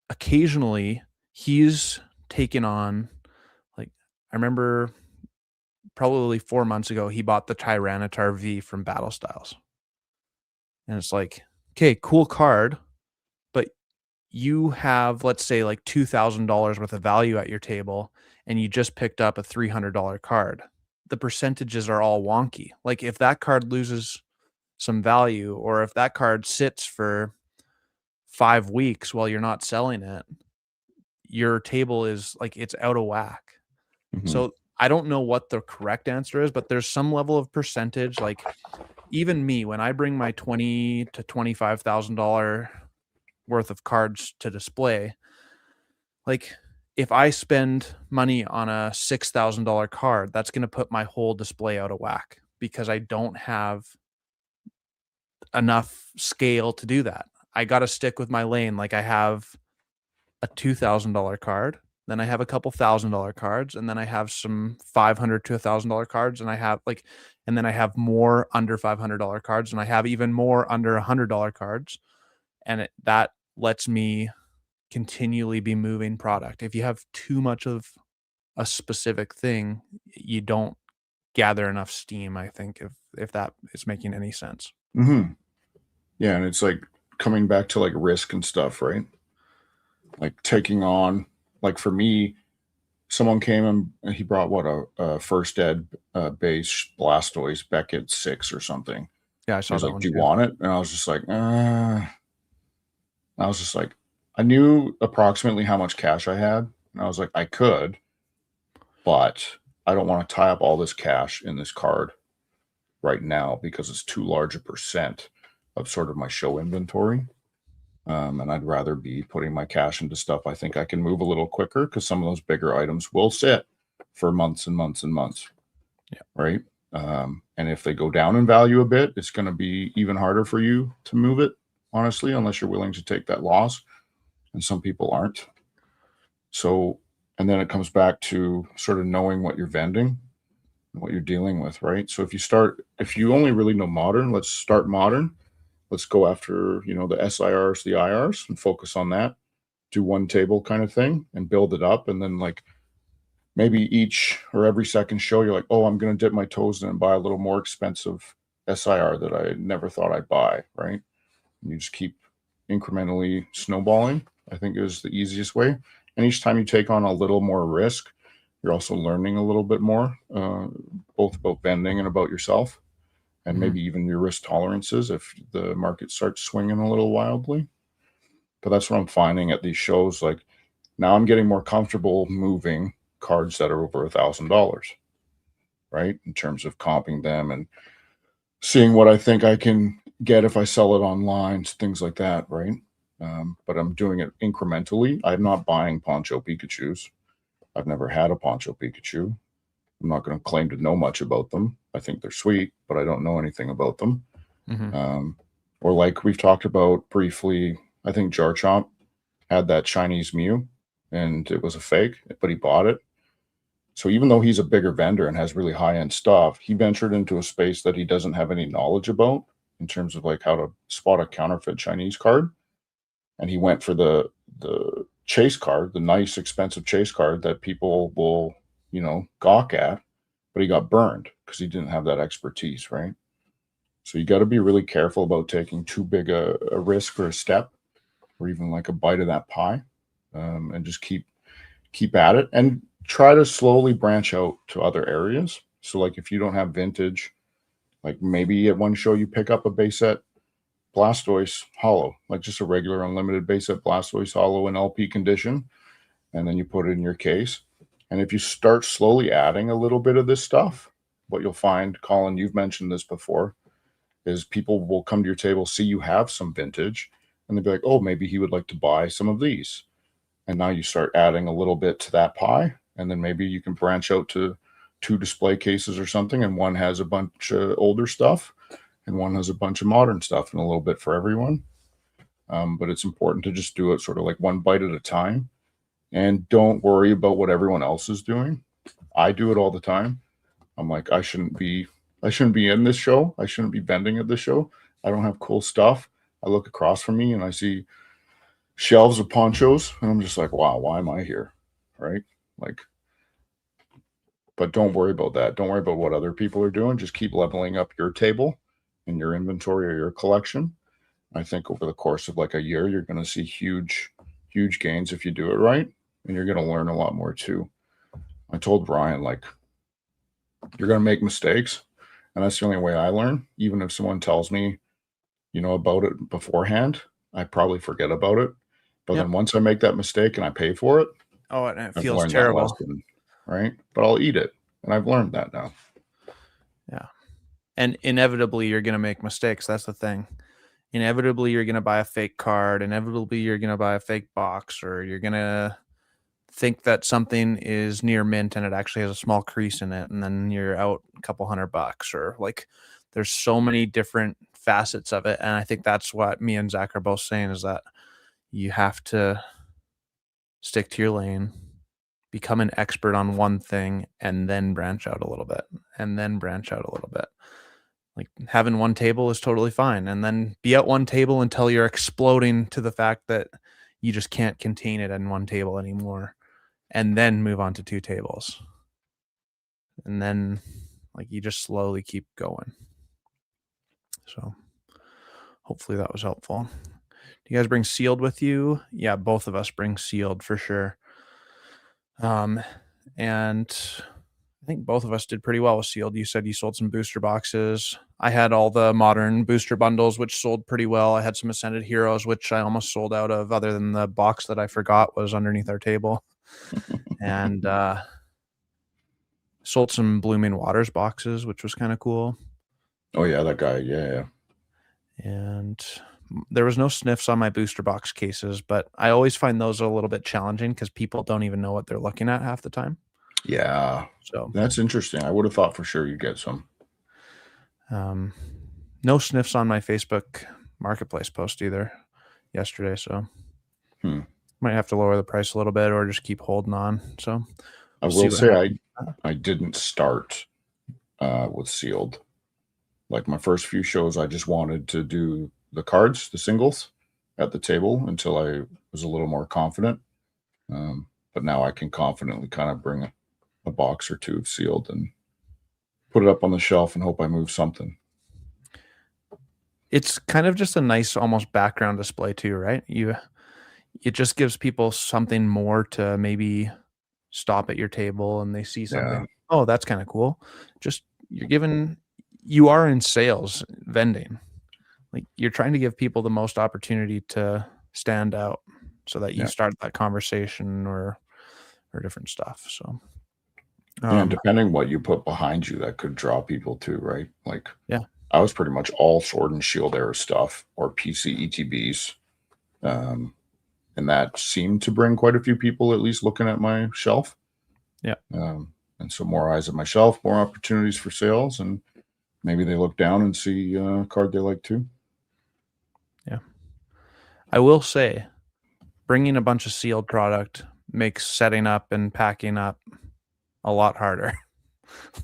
occasionally he's taken on, like, I remember probably 4 months ago, he bought the Tyranitar V from Battle Styles. And it's like, okay, cool card, but you have, let's say, like $2,000 worth of value at your table, and you just picked up a $300 card. The percentages are all wonky. Like if that card loses some value, or if that card sits for 5 weeks while you're not selling it, your table is like, it's out of whack. So I don't know what the correct answer is, but there's some level of percentage. Like even me, when I bring my $20,000 to $25,000 worth of cards to display, like if I spend money on a $6,000 card, that's going to put my whole display out of whack, because I don't have enough scale to do that. I got to stick with my lane. Like I have a $2,000 card, then I have a couple $1,000 cards, and then I have some $500 to $1,000 cards, and I have like, and then I have more under $500 cards, and I have even more under $100 cards, and that lets me continually be moving product. If you have too much of a specific thing, you don't gather enough steam, I think, if that is making any sense. Yeah, and it's like coming back to like risk and stuff, right? Like taking on, like for me, someone came and he brought what a first ed base Blastoise Beckett 6 or something. Yeah, I He saw was that like, one "Do you too. want it?" And I was just like, I knew approximately how much cash I had, and I was like, I could, but I don't want to tie up all this cash in this card right now because it's too large a percent of sort of my show inventory. And I'd rather be putting my cash into stuff I think I can move a little quicker, because some of those bigger items will sit for months and months and months. Yeah. Right. And if they go down in value a bit, it's going to be even harder for you to move it, honestly, unless you're willing to take that loss. And some people aren't. So, and then it comes back to sort of knowing what you're vending, what you're dealing with, right? So if you only really know modern, let's start modern. Let's go after, the SIRs, the IRs, and focus on that. Do one table kind of thing and build it up. And then like maybe each or every second show, you're like, oh, I'm going to dip my toes in and buy a little more expensive SIR that I never thought I'd buy, right? And you just keep incrementally snowballing, I think is the easiest way. And each time you take on a little more risk, you're also learning a little bit more, both about vending and about yourself, and maybe even your risk tolerances if the market starts swinging a little wildly. But that's what I'm finding at these shows. Like now I'm getting more comfortable moving cards that are over $1,000, right? In terms of comping them and seeing what I think I can get if I sell it online, things like that, right? But I'm doing it incrementally. I'm not buying Poncho Pikachus. I've never had a Poncho Pikachu. I'm not going to claim to know much about them. I think they're sweet, but I don't know anything about them. Or like we've talked about briefly, I think Jar Chomp had that Chinese Mew and it was a fake, but he bought it. So even though he's a bigger vendor and has really high-end stuff, he ventured into a space that he doesn't have any knowledge about in terms of like how to spot a counterfeit Chinese card. And he went for the chase card, the nice expensive chase card that people will, gawk at, but he got burned because he didn't have that expertise, right? So you got to be really careful about taking too big a risk or a step, or even like a bite of that pie, and just keep at it and try to slowly branch out to other areas. So like if you don't have vintage, like maybe at one show you pick up a base set Blastoise hollow, like just a regular unlimited base set Blastoise hollow in LP condition, and then you put it in your case. And if you start slowly adding a little bit of this stuff, what you'll find, Colin, you've mentioned this before, is people will come to your table, see you have some vintage, and they'll be like, oh, maybe he would like to buy some of these. And now you start adding a little bit to that pie, and then maybe you can branch out to 2 display cases or something, and one has a bunch of older stuff, and one has a bunch of modern stuff, and a little bit for everyone. But it's important to just do it sort of like one bite at a time, and don't worry about what everyone else is doing. I do it all the time. I'm like, I shouldn't be in this show. I shouldn't be vending at this show. I don't have cool stuff. I look across from me and I see shelves of ponchos, and I'm just like, wow, why am I here? Right? Like, but don't worry about that. Don't worry about what other people are doing. Just keep leveling up your table and your inventory or your collection. I think over the course of like a year, you're going to see huge gains if you do it right, and you're going to learn a lot more too. I told Ryan, like, you're going to make mistakes, and that's the only way I learn. Even if someone tells me, about it beforehand, I probably forget about it. But then once I make that mistake and I pay for it, and it feels terrible, lesson, right? But I'll eat it, and I've learned that now. Yeah, and inevitably you're going to make mistakes. That's the thing. Inevitably you're going to buy a fake card. Inevitably you're going to buy a fake box, or you're going to think that something is near mint and it actually has a small crease in it, and then you're out a couple $100, or like there's so many different facets of it. And I think that's what me and Zach are both saying, is that you have to stick to your lane, become an expert on one thing, and then branch out a little bit, and then branch out a little bit. Like having one table is totally fine, and then be at one table until you're exploding to the fact that you just can't contain it in one table anymore, and then move on to 2 tables. And then like you just slowly keep going. So hopefully that was helpful. Do you guys bring sealed with you? Yeah, both of us bring sealed for sure. And I think both of us did pretty well with sealed. You said you sold some booster boxes. I had all the modern booster bundles, which sold pretty well. I had some Ascended Heroes, which I almost sold out of, other than the box that I forgot was underneath our table. And sold some Blooming Waters boxes, which was kind of cool. Oh yeah, that guy. Yeah. And there was no sniffs on my booster box cases, but I always find those a little bit challenging because people don't even know what they're looking at half the time. Yeah. So that's interesting. I would have thought for sure you'd get some. No sniffs on my Facebook Marketplace post either yesterday. So might have to lower the price a little bit or just keep holding on. So I will say I didn't start with sealed. Like my first few shows, I just wanted to do the cards, the singles at the table until I was a little more confident. But now I can confidently kind of bring a box or 2 of sealed and put it up on the shelf and hope I move something. It's kind of just a nice almost background display too, right? It just gives people something more to maybe stop at your table and they see something. Yeah. Oh, that's kind of cool. Just you are in sales vending. Like you're trying to give people the most opportunity to stand out so that you start that conversation or different stuff. So and depending what you put behind you, that could draw people too, right? Like I was pretty much all Sword and Shield era stuff or PC ETBs. And that seemed to bring quite a few people at least looking at my shelf. Yeah. And so more eyes at my shelf, more opportunities for sales, and maybe they look down and see a card they like too. I will say, bringing a bunch of sealed product makes setting up and packing up a lot harder.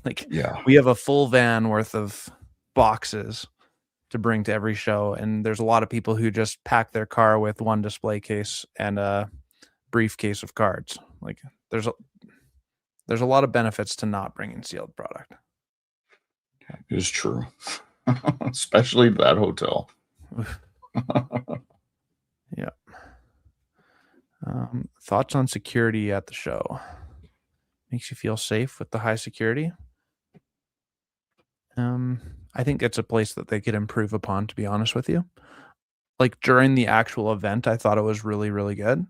Like, we have a full van worth of boxes to bring to every show, and there's a lot of people who just pack their car with one display case and a briefcase of cards. Like, there's a lot of benefits to not bringing sealed product. It is true. Especially that hotel. Yeah. Thoughts on security at the show? Makes you feel safe with the high security? I think it's a place that they could improve upon, to be honest with you. Like, during the actual event, I thought it was really, really good.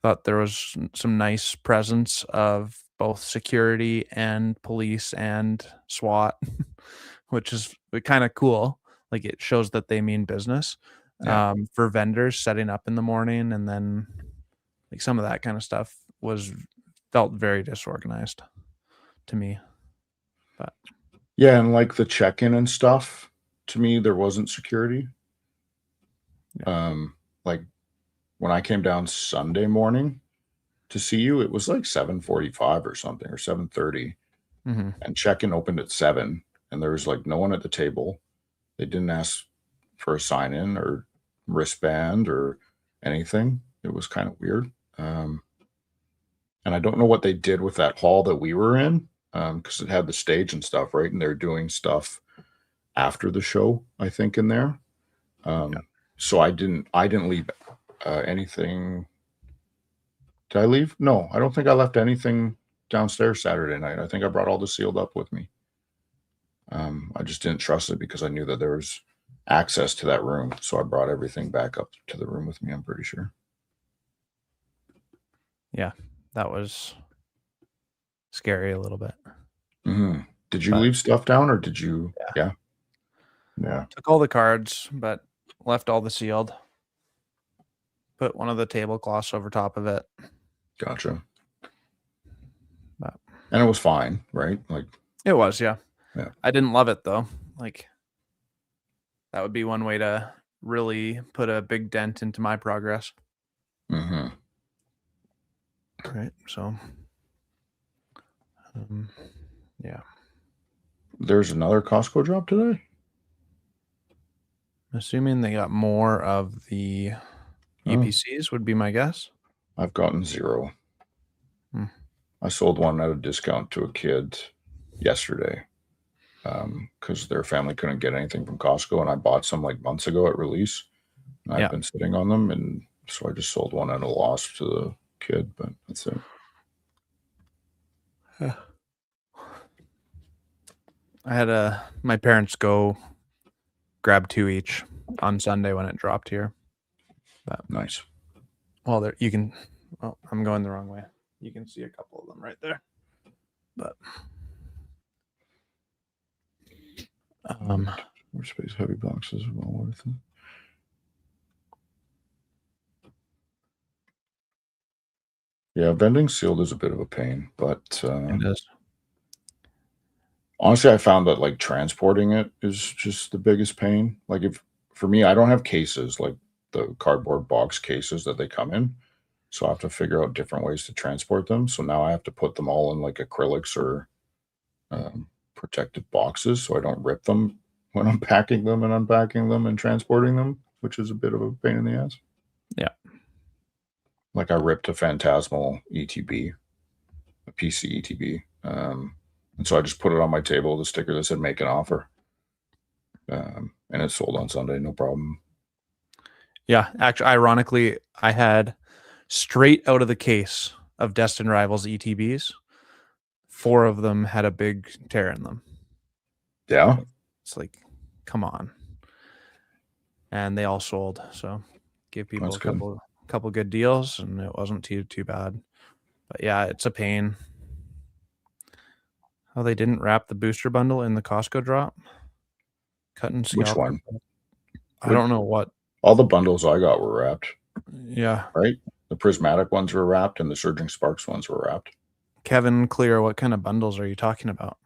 Thought there was some nice presence of both security and police and SWAT, which is kind of cool. Like, it shows that they mean business. For vendors setting up in the morning, and then like some of that kind of stuff felt very disorganized to me. But yeah, and like the check-in and stuff, to me, there wasn't security. Like when I came down Sunday morning to see you, it was like 7:45 or something, or 7:30. And check-in opened at 7, and there was like no one at the table. They didn't ask for a sign-in or wristband or anything. It was kind of weird. And I don't know what they did with that hall that we were in, because it had the stage and stuff, right? And they're doing stuff after the show, I think, in there. So I didn't leave anything. Did I leave? No, I don't think I left anything downstairs Saturday night. I think I brought all the sealed up with me. I just didn't trust it because I knew that there was access to that room. So I brought everything back up to the room with me, I'm pretty sure. Yeah, that was scary a little bit. Did you leave stuff down, or did you? Yeah. Took all the cards, but left all the sealed. Put one of the tablecloths over top of it. Gotcha. And it was fine, right? Like, it was, yeah. I didn't love it though. Like, that would be one way to really put a big dent into my progress. Right. So, yeah. There's another Costco drop today. Assuming they got more of the UPCs would be my guess. I've gotten 0. I sold one at a discount to a kid yesterday because their family couldn't get anything from Costco, and I bought some like months ago at release. And I've been sitting on them, and so I just sold one at a loss to the kid, but that's it. I had my parents go grab 2 each on Sunday when it dropped here. But nice. Well, there you can. Oh, I'm going the wrong way. You can see a couple of them right there. But more space, heavy boxes are well worth it. Yeah, vending sealed is a bit of a pain, but it is. Honestly, I found that like transporting it is just the biggest pain. Like, if for me, I don't have cases like the cardboard box cases that they come in, so I have to figure out different ways to transport them. So now I have to put them all in like acrylics or protective boxes so I don't rip them when I'm packing them and unpacking them and transporting them, which is a bit of a pain in the ass. Yeah. Like, I ripped a Phantasmal ETB, a PC ETB. And so I just put it on my table, the sticker that said make an offer. And it sold on Sunday, no problem. Yeah, actually, ironically, I had straight out of the case of Destined Rivals ETBs, 4 of them had a big tear in them. Yeah. It's like, come on. And they all sold, so give people a couple good deals, and it wasn't too bad. But yeah, it's a pain. Oh, they didn't wrap the booster bundle in the Costco drop? Cut and scalp. Which one? I don't know what. All the bundles I got were wrapped. Yeah. Right? The prismatic ones were wrapped, and the Surging Sparks ones were wrapped. Kevin Clear, what kind of bundles are you talking about?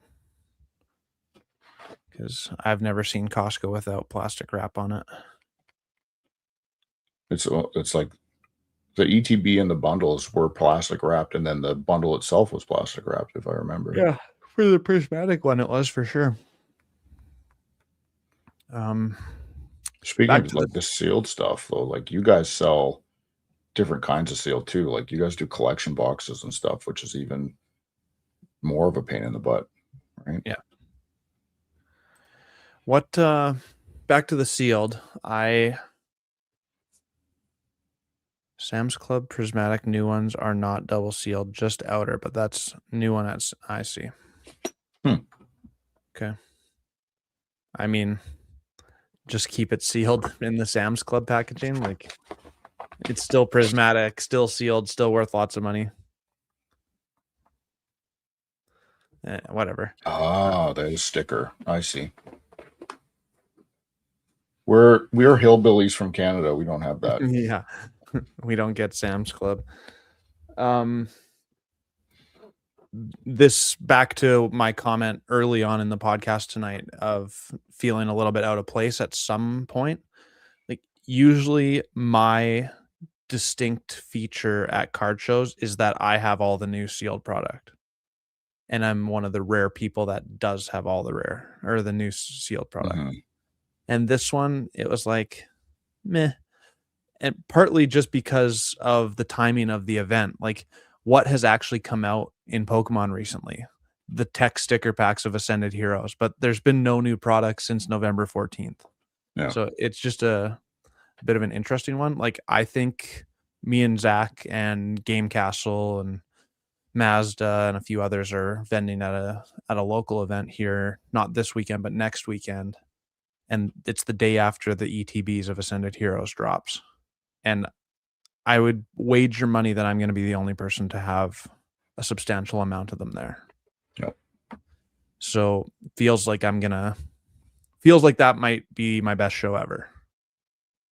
Because I've never seen Costco without plastic wrap on it. It's like the ETB and the bundles were plastic wrapped, and then the bundle itself was plastic wrapped, if I remember. Yeah, for the prismatic one, it was for sure. Speaking of like the sealed stuff, though, like you guys sell different kinds of seal too. Like you guys do collection boxes and stuff, which is even more of a pain in the butt, right? Yeah. What back to the sealed. Sam's Club prismatic new ones are not double sealed, just outer, but that's new one I see. Okay. I mean, just keep it sealed in the Sam's Club packaging. Like, it's still prismatic, still sealed, still worth lots of money. Whatever. Oh, that is sticker. I see. We're hillbillies from Canada. We don't have that. Yeah. We don't get Sam's Club. This back to my comment early on in the podcast tonight of feeling a little bit out of place at some point. Like, usually my distinct feature at card shows is that I have all the new sealed product. And I'm one of the rare people that does have all the rare or the new sealed product. Mm-hmm. And this one, it was like, meh. And partly just because of the timing of the event. Like, what has actually come out in Pokemon recently? The tech sticker packs of Ascended Heroes, but there's been no new products since November 14th. Yeah. So it's just a bit of an interesting one. Like, I think me and Zach and Game Castle and Mazda and a few others are vending at a local event here, not this weekend, but next weekend. And it's the day after the ETBs of Ascended Heroes drops. And I would wager money that I'm going to be the only person to have a substantial amount of them there. Yep. So feels like that might be my best show ever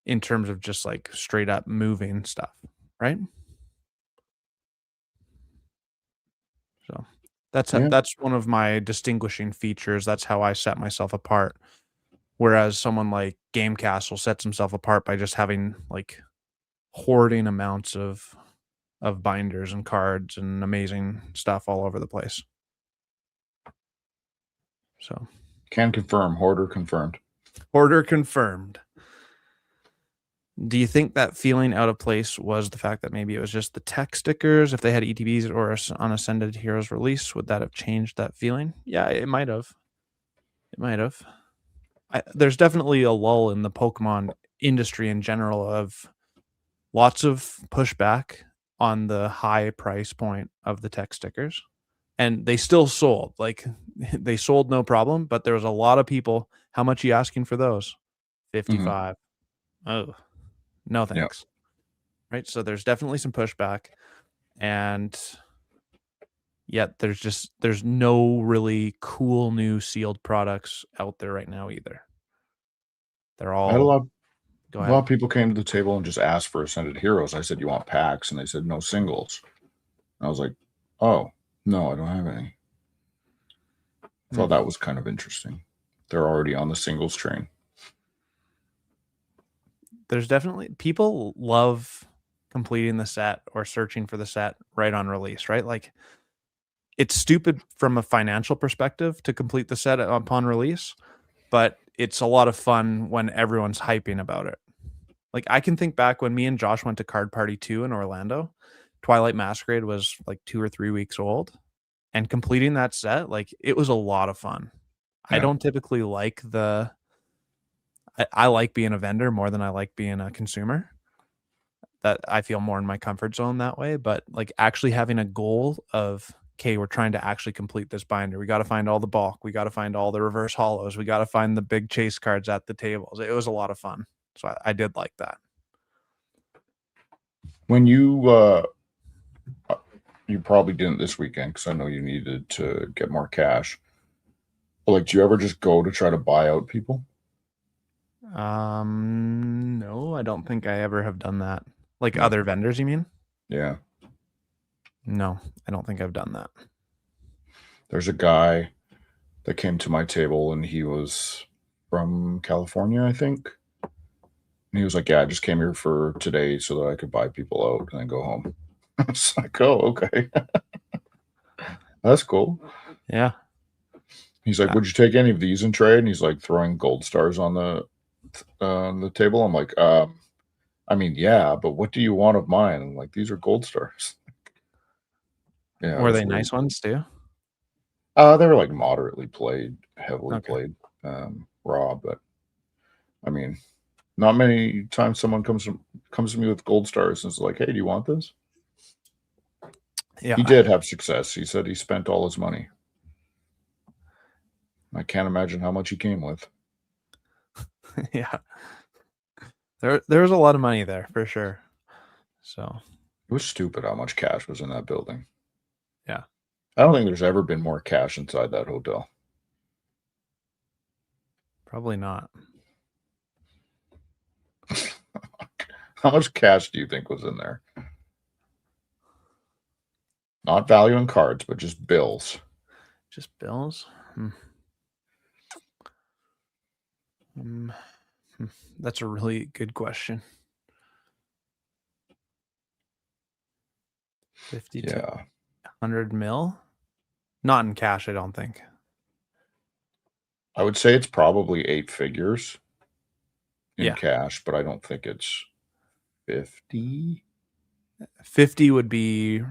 in terms of just like straight up moving stuff, right? So that's one of my distinguishing features. That's how I set myself apart. Whereas someone like Game Castle sets himself apart by just having like hoarding amounts of binders and cards and amazing stuff all over the place. So can confirm, hoarder confirmed. Hoarder confirmed. Do you think that feeling out of place was the fact that maybe it was just the tech stickers? If they had ETBs or on Ascended Heroes release, would that have changed that feeling? Yeah, it might have. It might have. There's definitely a lull in the Pokemon industry in general of lots of pushback on the high price point of the tech stickers. And they still sold. Like, they sold no problem, but there was a lot of people. How much are you asking for those? 55. Oh, no thanks. Yep. Right? So there's definitely some pushback. And yet there's no really cool new sealed products out there right now either. They're all... I had a lot of people came to the table and just asked for Ascended Heroes. I said, you want packs? And they said, no singles. And I was like, oh, no, I don't have any. I thought that was kind of interesting. They're already on the singles train. There's definitely... people love completing the set or searching for the set right on release, right? Like, it's stupid from a financial perspective to complete the set upon release, but it's a lot of fun when everyone's hyping about it. Like, I can think back when me and Josh went to Card Party 2 in Orlando. Twilight Masquerade was like 2 or 3 weeks old, and completing that set, like, it was a lot of fun. Yeah. I don't typically like I like being a vendor more than I like being a consumer. That I feel more in my comfort zone that way. But like, actually having a goal of, okay, we're trying to actually complete this binder. We got to find all the bulk. We got to find all the reverse hollows. We got to find the big chase cards at the tables. It was a lot of fun. So I did like that. When you probably didn't this weekend because I know you needed to get more cash. But like, do you ever just go to try to buy out people? No, I don't think I ever have done that. Like other vendors, you mean? Yeah. No, I don't think I've done that. There's a guy that came to my table and he was from California, I think. And he was like, yeah, I just came here for today so that I could buy people out and then go home. I was like, oh, okay. That's cool. Yeah. He's like, would you take any of these in trade? And he's like throwing gold stars on the table. I'm like, I mean, yeah, but what do you want of mine? I'm like, these are gold stars. Yeah. Were they nice ones too? They were like moderately played, heavily played, raw, but I mean, not many times someone comes to me with gold stars and is like, hey, do you want this? Yeah. He did have success. He said he spent all his money. I can't imagine how much he came with. Yeah. There was a lot of money there for sure. So it was stupid how much cash was in that building. Yeah. I don't think there's ever been more cash inside that hotel. Probably not. How much cash do you think was in there? Not value in cards, but just bills. Just bills? That's a really good question. 50 to 100 mil? Not in cash, I don't think. I would say it's probably 8 figures in cash, but I don't think it's 50. 50 would be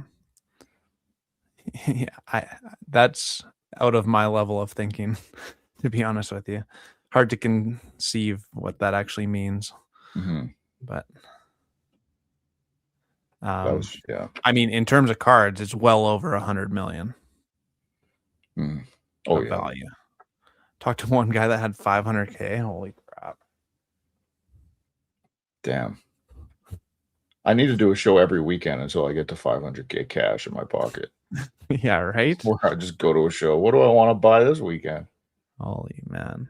that's out of my level of thinking, to be honest with you. Hard to conceive what that actually means. But I mean, in terms of cards, it's well over 100 million of value. Talked to one guy that had 500K. Holy crap. Damn. I need to do a show every weekend until I get to 500K cash in my pocket. Yeah, right? Or I just go to a show. What do I want to buy this weekend? Holy man.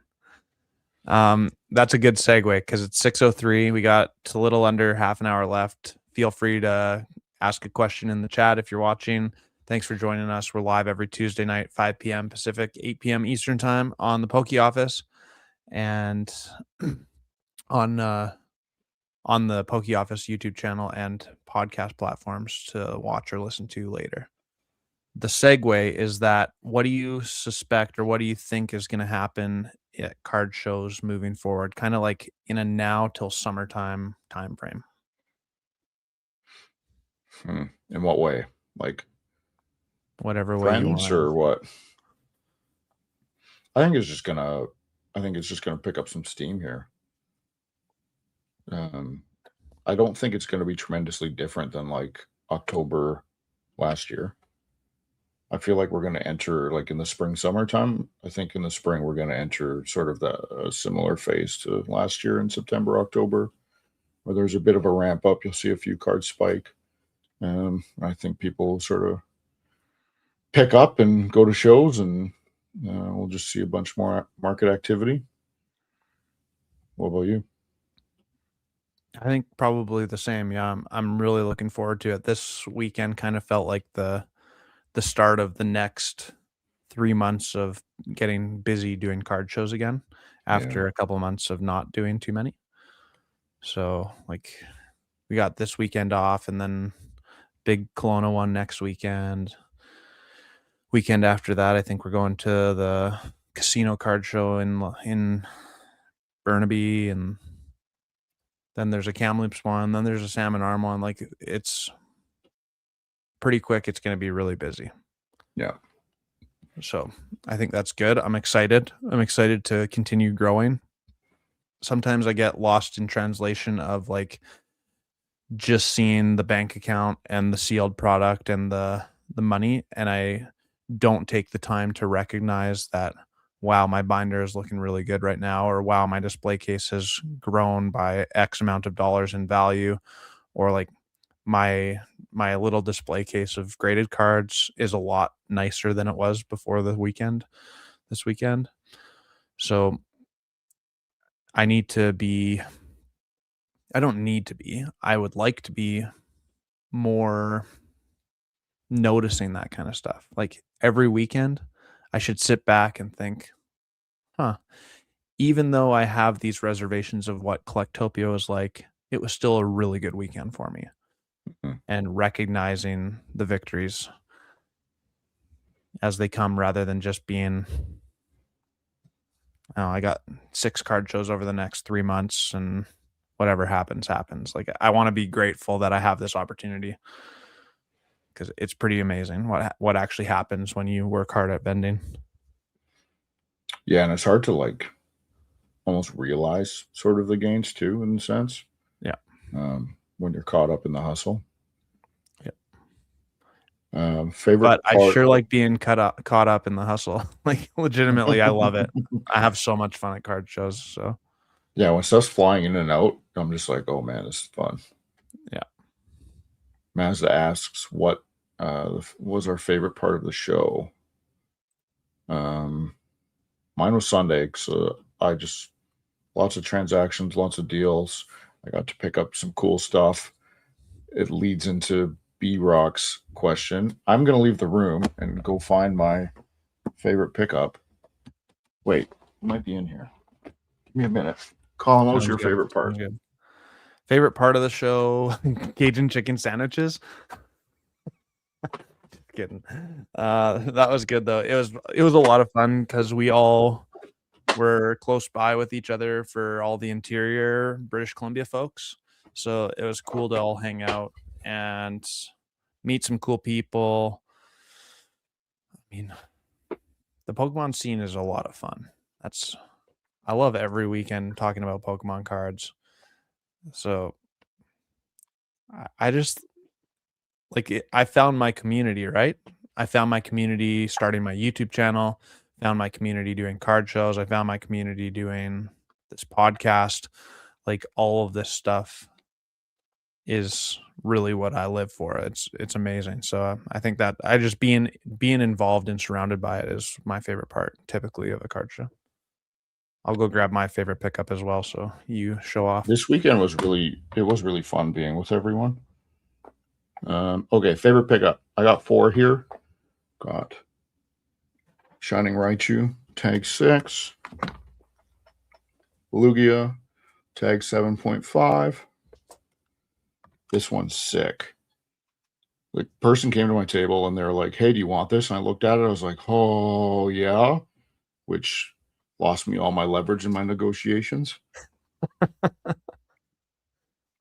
That's a good segue because it's 6:03. We got a little under half an hour left. Feel free to ask a question in the chat if you're watching. Thanks for joining us. We're live every Tuesday night, 5 p.m. Pacific, 8 p.m. Eastern time on the Poke Office and on the Poke Office YouTube channel and podcast platforms to watch or listen to later. The segue is that what do you suspect or what do you think is going to happen at card shows moving forward, kind of like in a now till summertime time frame? In what way? Like whatever way you want, or what? I think it's just gonna pick up some steam here. I don't think it's going to be tremendously different than like October last year. I feel like we're going to enter like in the spring, summertime. I think in the spring, we're going to enter sort of a similar phase to last year in September, October, where there's a bit of a ramp up. You'll see a few cards spike. I think people will sort of pick up and go to shows, and we'll just see a bunch more market activity. What about you? I think probably the same. Yeah, I'm really looking forward to it. This weekend kind of felt like the start of the next 3 months of getting busy doing card shows again after a couple months of not doing too many. So like we got this weekend off and then big Kelowna one next weekend. Weekend after that, I think we're going to the casino card show in Burnaby, and then there's a Kamloops one, then there's a Salmon Arm one. Like it's pretty quick. It's going to be really busy. Yeah. So I think that's good. I'm excited. I'm excited to continue growing. Sometimes I get lost in translation of like just seeing the bank account and the sealed product and the money, and I don't take the time to recognize that, wow, my binder is looking really good right now, or wow, my display case has grown by X amount of dollars in value, or like my little display case of graded cards is a lot nicer than it was before this weekend. So I don't need to be, I would like to be more noticing that kind of stuff. Like every weekend, I should sit back and think, even though I have these reservations of what Collectopia was like, it was still a really good weekend for me. And recognizing the victories as they come rather than just being, oh, I got 6 card shows over the next 3 months and whatever happens, happens. Like, I want to be grateful that I have this opportunity because it's pretty amazing what actually happens when you work hard at vending. Yeah, and it's hard to like almost realize sort of the gains too, in a sense. Yeah. When you're caught up in the hustle. Yeah. Favorite but part, I sure like being caught up in the hustle. Like, legitimately, I love it. I have so much fun at card shows. So yeah, when stuff's flying in and out, I'm just like, oh man, this is fun. Yeah. Mazda asks, what was our favorite part of the show? Mine was Sunday, so lots of transactions, lots of deals. I got to pick up some cool stuff. It leads into B-Rock's question. I'm going to leave the room and go find my favorite pickup. Wait, it might be in here. Give me a minute. Colin, what was your favorite part? Favorite part of the show? Cajun chicken sandwiches. Just kidding. That was good though. It was a lot of fun because we all were close by with each other for all the interior British Columbia folks. So it was cool to all hang out and meet some cool people. I mean, the Pokemon scene is a lot of fun. I love every weekend talking about Pokemon cards. So I just like it, I found my community, right? I found my community starting my YouTube channel, found my community doing card shows. I found my community doing this podcast. Like, all of this stuff is really what I live for. It's amazing. So I think that I just being involved and surrounded by it is my favorite part typically of a card show. I'll go grab my favorite pickup as well, so you show off. This weekend was really fun being with everyone. Okay, favorite pickup. I got 4 here. Got Shining Raichu, tag 6. Lugia, tag 7.5. This one's sick. The person came to my table and they're like, hey, do you want this? And I looked at it. I was like, oh, yeah, which lost me all my leverage in my negotiations.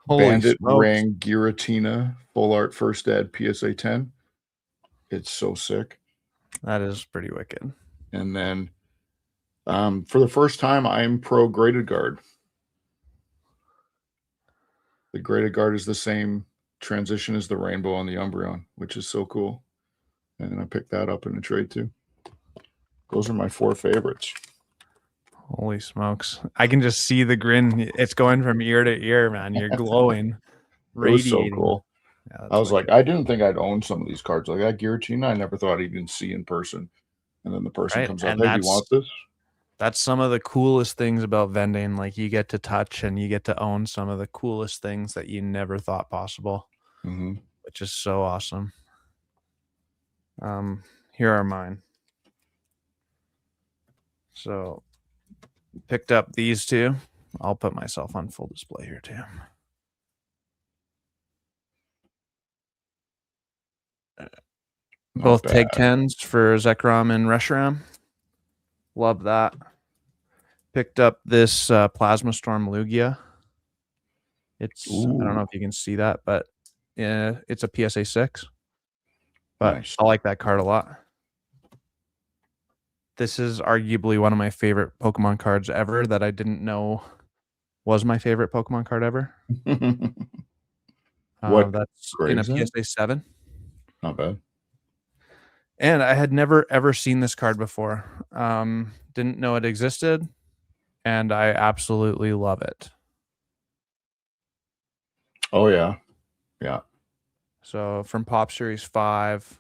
Bandit Ring Giratina Full Art First Ed PSA 10. It's so sick. That is pretty wicked. And then for the first time, I'm pro Graded Guard. The Graded Guard is the same transition as the Rainbow and the Umbreon, which is so cool. And I picked that up in a trade too. Those are my 4 favorites. Holy smokes. I can just see the grin. It's going from ear to ear, man. You're glowing. It was so cool. Yeah, I was like, I didn't think I'd own some of these cards. Like that Giratina, I never thought I'd even see in person. And then the person comes up, hey, do you want this? That's some of the coolest things about vending. Like, you get to touch and you get to own some of the coolest things that you never thought possible, which is so awesome. Here are mine. So picked up these 2. I'll put myself on full display here too. Both tag 10s for Zekrom and Reshiram. Love that. Picked up this Plasma Storm Lugia. It's I don't know if you can see that, but it's a PSA 6. But nice. I like that card a lot. This is arguably one of my favorite Pokemon cards ever that I didn't know was my favorite Pokemon card ever. That's in a PSA 7. Not bad. And I had never, ever seen this card before. Didn't know it existed. And I absolutely love it. Oh, yeah. Yeah. So from Pop Series 5.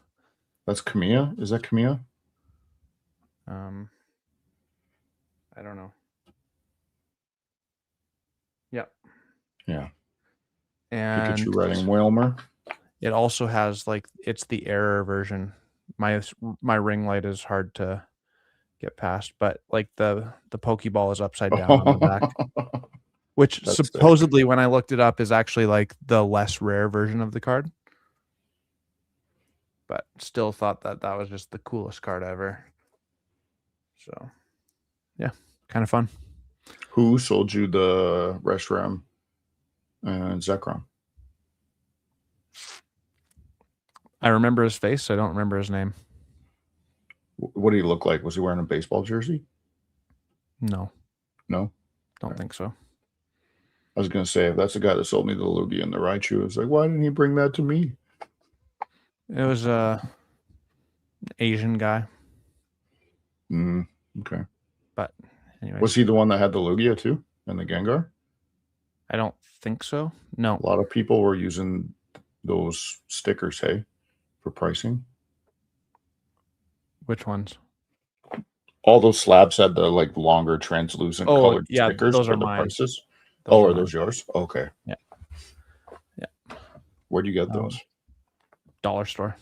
That's Kamiya? Is that Kamiya? I don't know. Yep. Yeah. And Pikachu riding Whalmer. It also has, like, it's the error version. My ring light is hard to get past, but like the Pokeball is upside down on the back, which That's supposedly when I looked it up is actually like the less rare version of the card. But still thought that was just the coolest card ever. So, yeah, kind of fun. Who sold you the Reshiram and Zekrom? I remember his face. I don't remember his name. What did he look like? Was he wearing a baseball jersey? No. No? Don't think so. I was going to say, if that's the guy that sold me the Lugia and the Raichu, it's like, why didn't he bring that to me? It was a Asian guy. Okay. But anyway. Was he the one that had the Lugia too and the Gengar? I don't think so. No. A lot of people were using those stickers, hey, for pricing. Which ones? All those slabs had the like longer translucent colored stickers those for are the mine. prices. Those are those yours? Okay. Yeah. Where'd you get those? Dollar store.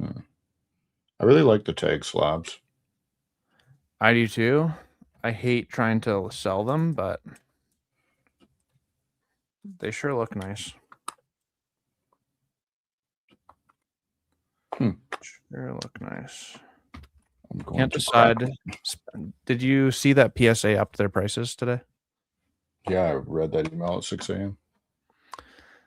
I really like the tag slabs. I do too. I hate trying to sell them, but they sure look nice. Sure look nice. Can't decide. Did you see that PSA upped their prices today? Yeah, I read that email at 6 a.m.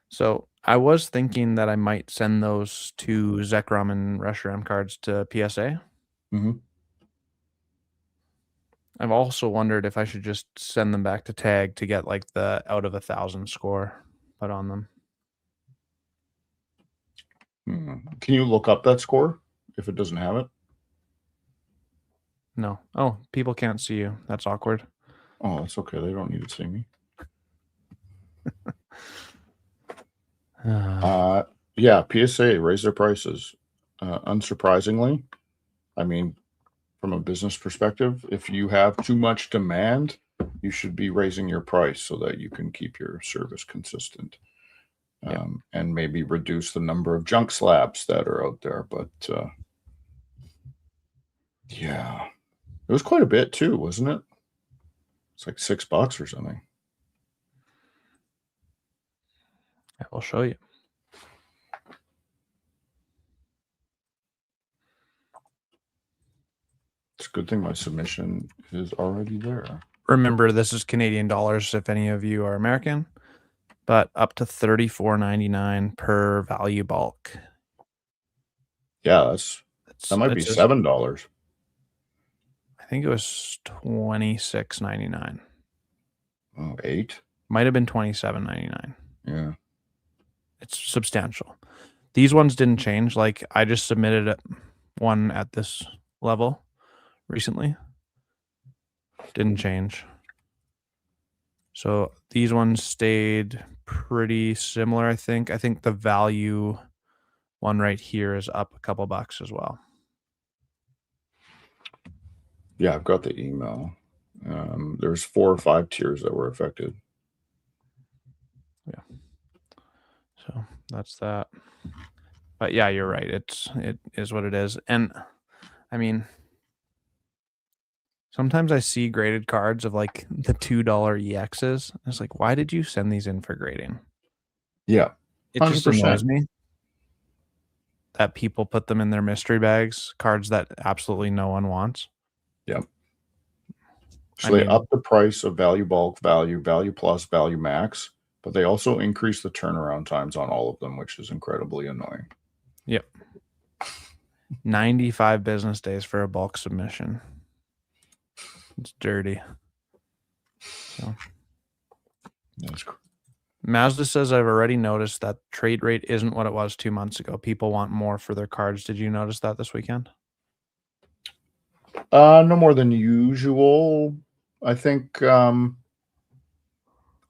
So I was thinking that I might send those two Zekrom and Reshiram cards to PSA. I've also wondered if I should just send them back to Tag to get like the out of 1,000 score put on them. Can you look up that score if it doesn't have it? No. Oh, people can't see you. That's awkward. Oh, that's okay. They don't need to see me. Yeah, PSA raised their prices. Unsurprisingly, I mean, from a business perspective, if you have too much demand, you should be raising your price so that you can keep your service consistent. And maybe reduce the number of junk slabs that are out there. But yeah, it was quite a bit too, wasn't it? It's like $6 or something. I will show you. It's a good thing my submission is already there. Remember, this is Canadian dollars if any of you are American, but up to $34.99 per value bulk. Yeah, that might be $7. I think it was $26.99. Oh, $8? Might have been $27.99. Yeah. It's substantial. These ones didn't change. Like I just submitted one at this level recently. Didn't change. So these ones stayed pretty similar, I think. I think the value one right here is up a couple bucks as well. Yeah, I've got the email. There's 4 or 5 tiers that were affected. Yeah. So that's that. But yeah, you're right. It is what it is. And I mean, sometimes I see graded cards of like the $2 EXs. It's like, why did you send these in for grading? Yeah. It just annoys me that people put them in their mystery bags, cards that absolutely no one wants. Yep. So they up the price of value bulk, value plus, value max, but they also increase the turnaround times on all of them, which is incredibly annoying. Yep. 95 business days for a bulk submission. It's dirty. So. That's cool. Mazda says, I've already noticed that trade rate isn't what it was 2 months ago. People want more for their cards. Did you notice that this weekend? No more than usual. I think part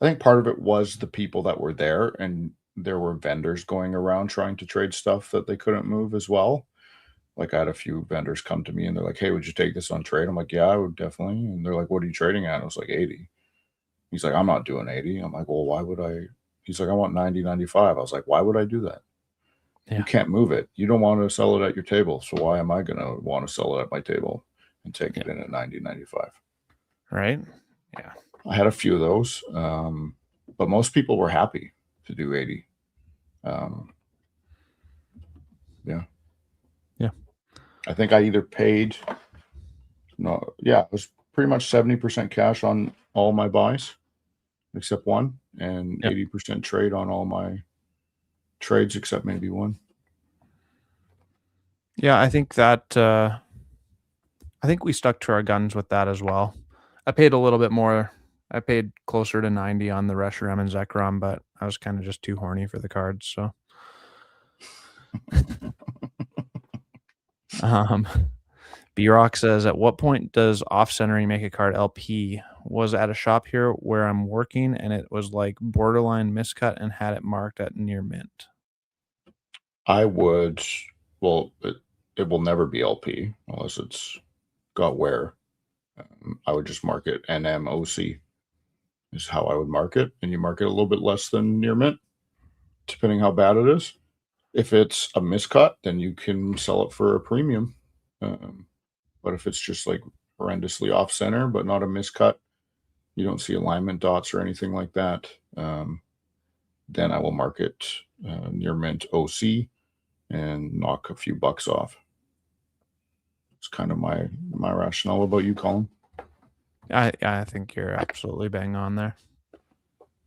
of it was the people that were there, and there were vendors going around trying to trade stuff that they couldn't move as well. Like I had a few vendors come to me and they're like, hey, would you take this on trade? I'm like, yeah, I would definitely. And they're like, what are you trading at? I was like, 80. He's like, I'm not doing 80. I'm like, well, why would I? He's like, I want 90, 95. I was like, why would I do that? Yeah. You can't move it. You don't want to sell it at your table. So why am I going to want to sell it at my table? and take it in at 90, 95. Right? Yeah. I had a few of those, but most people were happy to do 80. Yeah. I think I either paid, it was pretty much 70% cash on all my buys, except one, and 80% trade on all my trades, except maybe one. Yeah, I think that, I think we stuck to our guns with that as well. I paid a little bit more. I paid closer to 90 on the Reshiram and Zekrom, but I was kind of just too horny for the cards, so. B-Rock says, at what point does off-centering make a card LP? Was at a shop here where I'm working, and it was like borderline miscut and had it marked at near mint. I would, well, it will never be LP unless it's got wear. I would just mark it NMOC is how I would mark it, and you mark it a little bit less than near mint, depending how bad it is. If it's a miscut, then you can sell it for a premium. But if it's just like horrendously off center, but not a miscut, you don't see alignment dots or anything like that, then I will mark it near mint OC and knock a few bucks off. It's kind of my rationale. What about you, Colin? I think you're absolutely bang on there,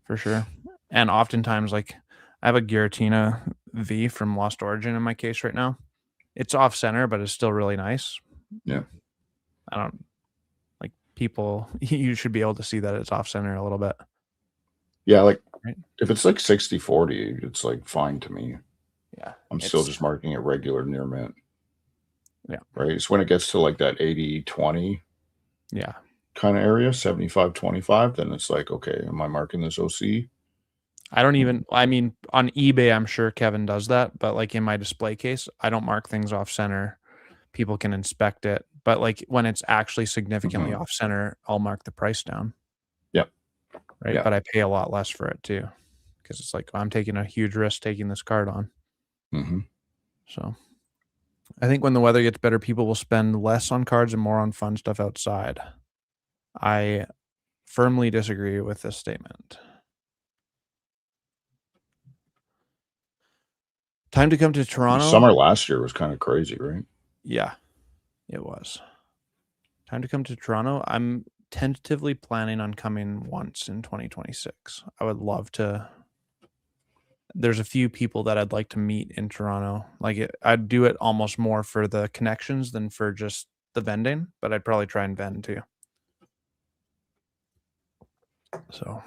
for sure. And oftentimes, like, I have a Giratina V from Lost Origin in my case right now. It's off center, but it's still really nice. Yeah. I don't like people. You should be able to see that it's off center a little bit. Yeah, like if it's like 60-40, it's like fine to me. Yeah. I'm still just marking it regular near mint. Yeah. Right. It's when it gets to like that 80-20 kind of area, 75-25, then it's like, okay, am I marking this OC? I mean, on eBay, I'm sure Kevin does that, but like in my display case, I don't mark things off center. People can inspect it, but like when it's actually significantly off center, I'll mark the price down. Yep. Right. Yeah. But I pay a lot less for it too, because it's like I'm taking a huge risk taking this card on. So I think when the weather gets better, people will spend less on cards and more on fun stuff outside. I firmly disagree with this statement. Time to come to Toronto. The summer last year was kind of crazy, right? Yeah, it was. Time to come to Toronto. I'm tentatively planning on coming once in 2026. I would love to. There's a few people that I'd like to meet in Toronto. I'd do it almost more for the connections than for just the vending, but I'd probably try and vend too. So,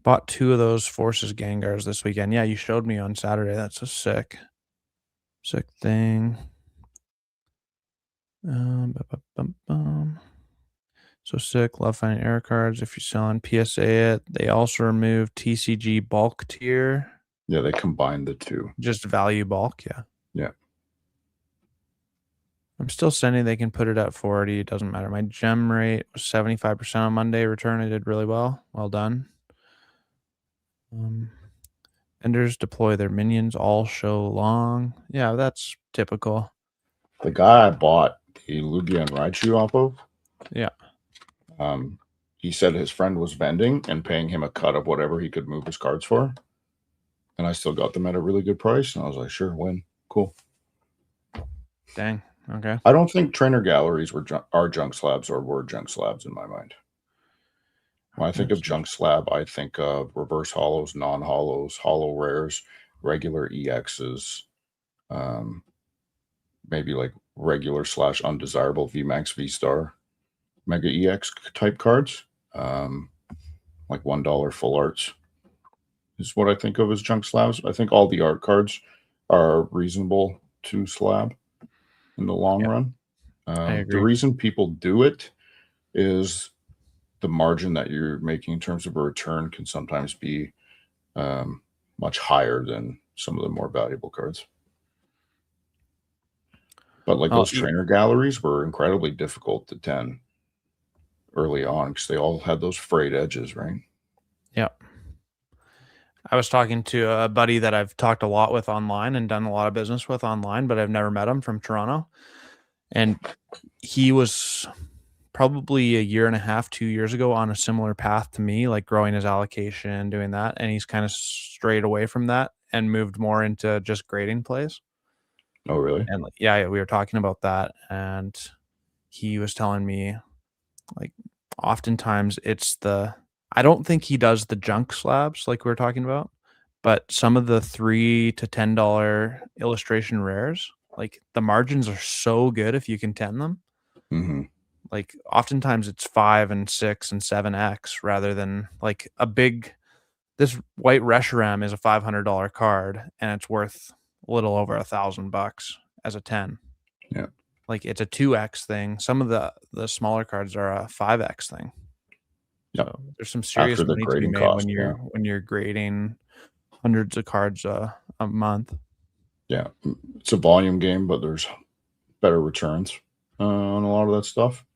bought 2 of those Forces Gengars this weekend. Yeah, you showed me on Saturday. That's a sick thing. So sick. Love finding error cards. If you're selling PSA it. They also removed TCG bulk tier. Yeah, they combined the two. Just value bulk, yeah. Yeah. I'm still sending. They can put it at 40. It doesn't matter. My gem rate was 75% on Monday. Return, I did really well. Well done. Vendors deploy their minions all show long. Yeah, that's typical. The guy I bought the Lugia and Raichu off of. Yeah. He said his friend was vending and paying him a cut of whatever he could move his cards for. And I still got them at a really good price. And I was like, sure, win. Cool. Dang. Okay. I don't think trainer galleries are junk slabs or were junk slabs in my mind. When I think of junk slab, I think of reverse hollows, non-hollows, hollow rares, regular EXs, maybe like regular / undesirable VMAX, V-Star, Mega EX type cards, like $1 full arts is what I think of as junk slabs. I think all the art cards are reasonable to slab in the long run. The reason people do it is the margin that you're making in terms of a return can sometimes be much higher than some of the more valuable cards. But like those trainer galleries were incredibly difficult to 10 early on because they all had those frayed edges, right? Yeah. I was talking to a buddy that I've talked a lot with online and done a lot of business with online, but I've never met him, from Toronto. And he was probably a year and a half, 2 years ago on a similar path to me, like growing his allocation, doing that. And he's kind of strayed away from that and moved more into just grading plays. Oh, really? And yeah, we were talking about that. And he was telling me, like, oftentimes it's I don't think he does the junk slabs like we were talking about, but some of the $3 to $10 illustration rares, like the margins are so good if you can 10 them. Mm-hmm. Like oftentimes it's 5 and 6 and 7x rather than like this white Reshiram is a $500 card and it's worth a little over $1,000 as a 10. Yeah. Like it's a 2x thing. Some of the smaller cards are a 5x thing. Yep. So there's some serious After the money to be grading made cost, when you're grading hundreds of cards a month. Yeah, it's a volume game, but there's better returns on a lot of that stuff.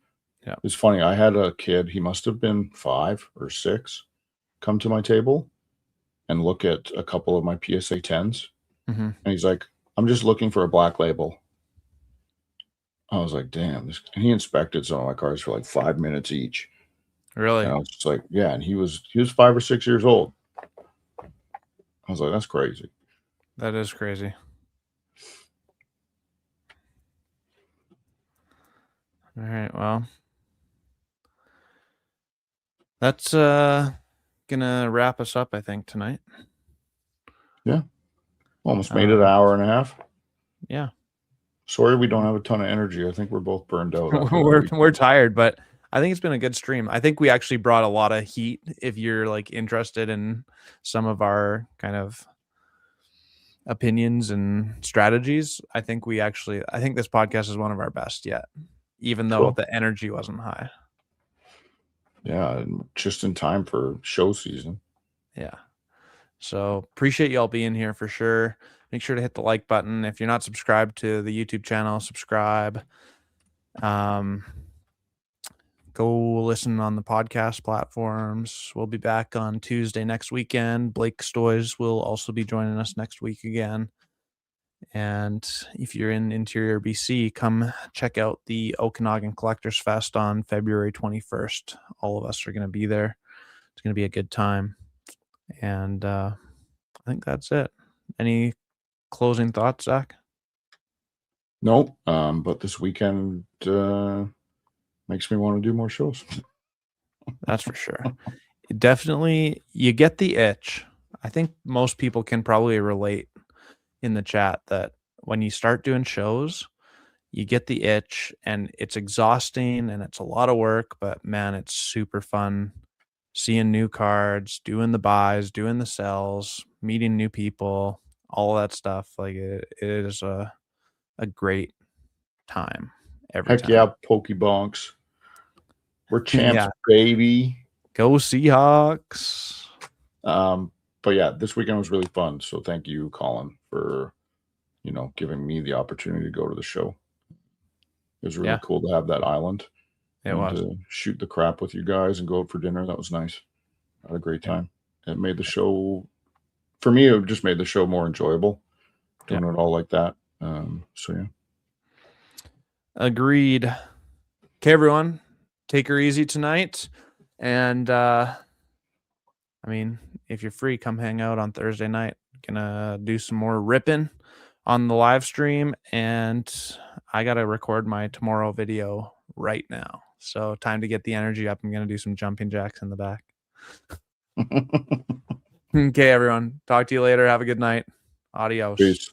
Yeah, it's funny. I had a kid. He must have been 5 or 6. Come to my table and look at a couple of my PSA 10s, and he's like, "I'm just looking for a black label." I was like, "Damn!" And he inspected some of my cards for like 5 minutes each. Really? And I was just like, "Yeah." And he was 5 or 6 years old. I was like, "That's crazy." That is crazy. All right, well, that's gonna wrap us up, I think, tonight. Yeah, almost made it an hour and a half. Yeah. Sorry we don't have a ton of energy. I think we're both burned out. We're tired, but I think it's been a good stream. I think we actually brought a lot of heat. If you're like interested in some of our kind of opinions and strategies, I think this podcast is one of our best yet, even though the energy wasn't high. Yeah, just in time for show season. Yeah. So appreciate y'all being here for sure. Make sure to hit the like button. If you're not subscribed to the YouTube channel, subscribe. Go listen on the podcast platforms. We'll be back on Tuesday next weekend. Blake Stoys will also be joining us next week again. And if you're in interior BC, come check out the Okanagan Collectors Fest on February 21st. All of us are going to be there. It's going to be a good time. And I think that's it. Any closing thoughts, Zach? Nope. But this weekend makes me want to do more shows. That's for sure. Definitely, you get the itch. I think most people can probably relate in the chat that when you start doing shows, you get the itch and it's exhausting and it's a lot of work, but man, it's super fun seeing new cards, doing the buys, doing the sells, meeting new people, all that stuff. Like it is a great time every time. Yeah, Pokebonks. We're champs, baby. Go Seahawks. But yeah, this weekend was really fun. So thank you, Colin, for giving me the opportunity to go to the show. It was really cool to have that island. It was. To shoot the crap with you guys and go out for dinner. That was nice. I had a great time. It made the show, for me, it just made the show more enjoyable. Doing it all like that. So yeah. Agreed. Okay, everyone, take her easy tonight. And I mean, if you're free, come hang out on Thursday night. Gonna do some more ripping on the live stream, and I gotta record my tomorrow video right now. So time to get the energy up. I'm gonna do some jumping jacks in the back. Okay, everyone. Talk to you later. Have a good night. Adios. Peace.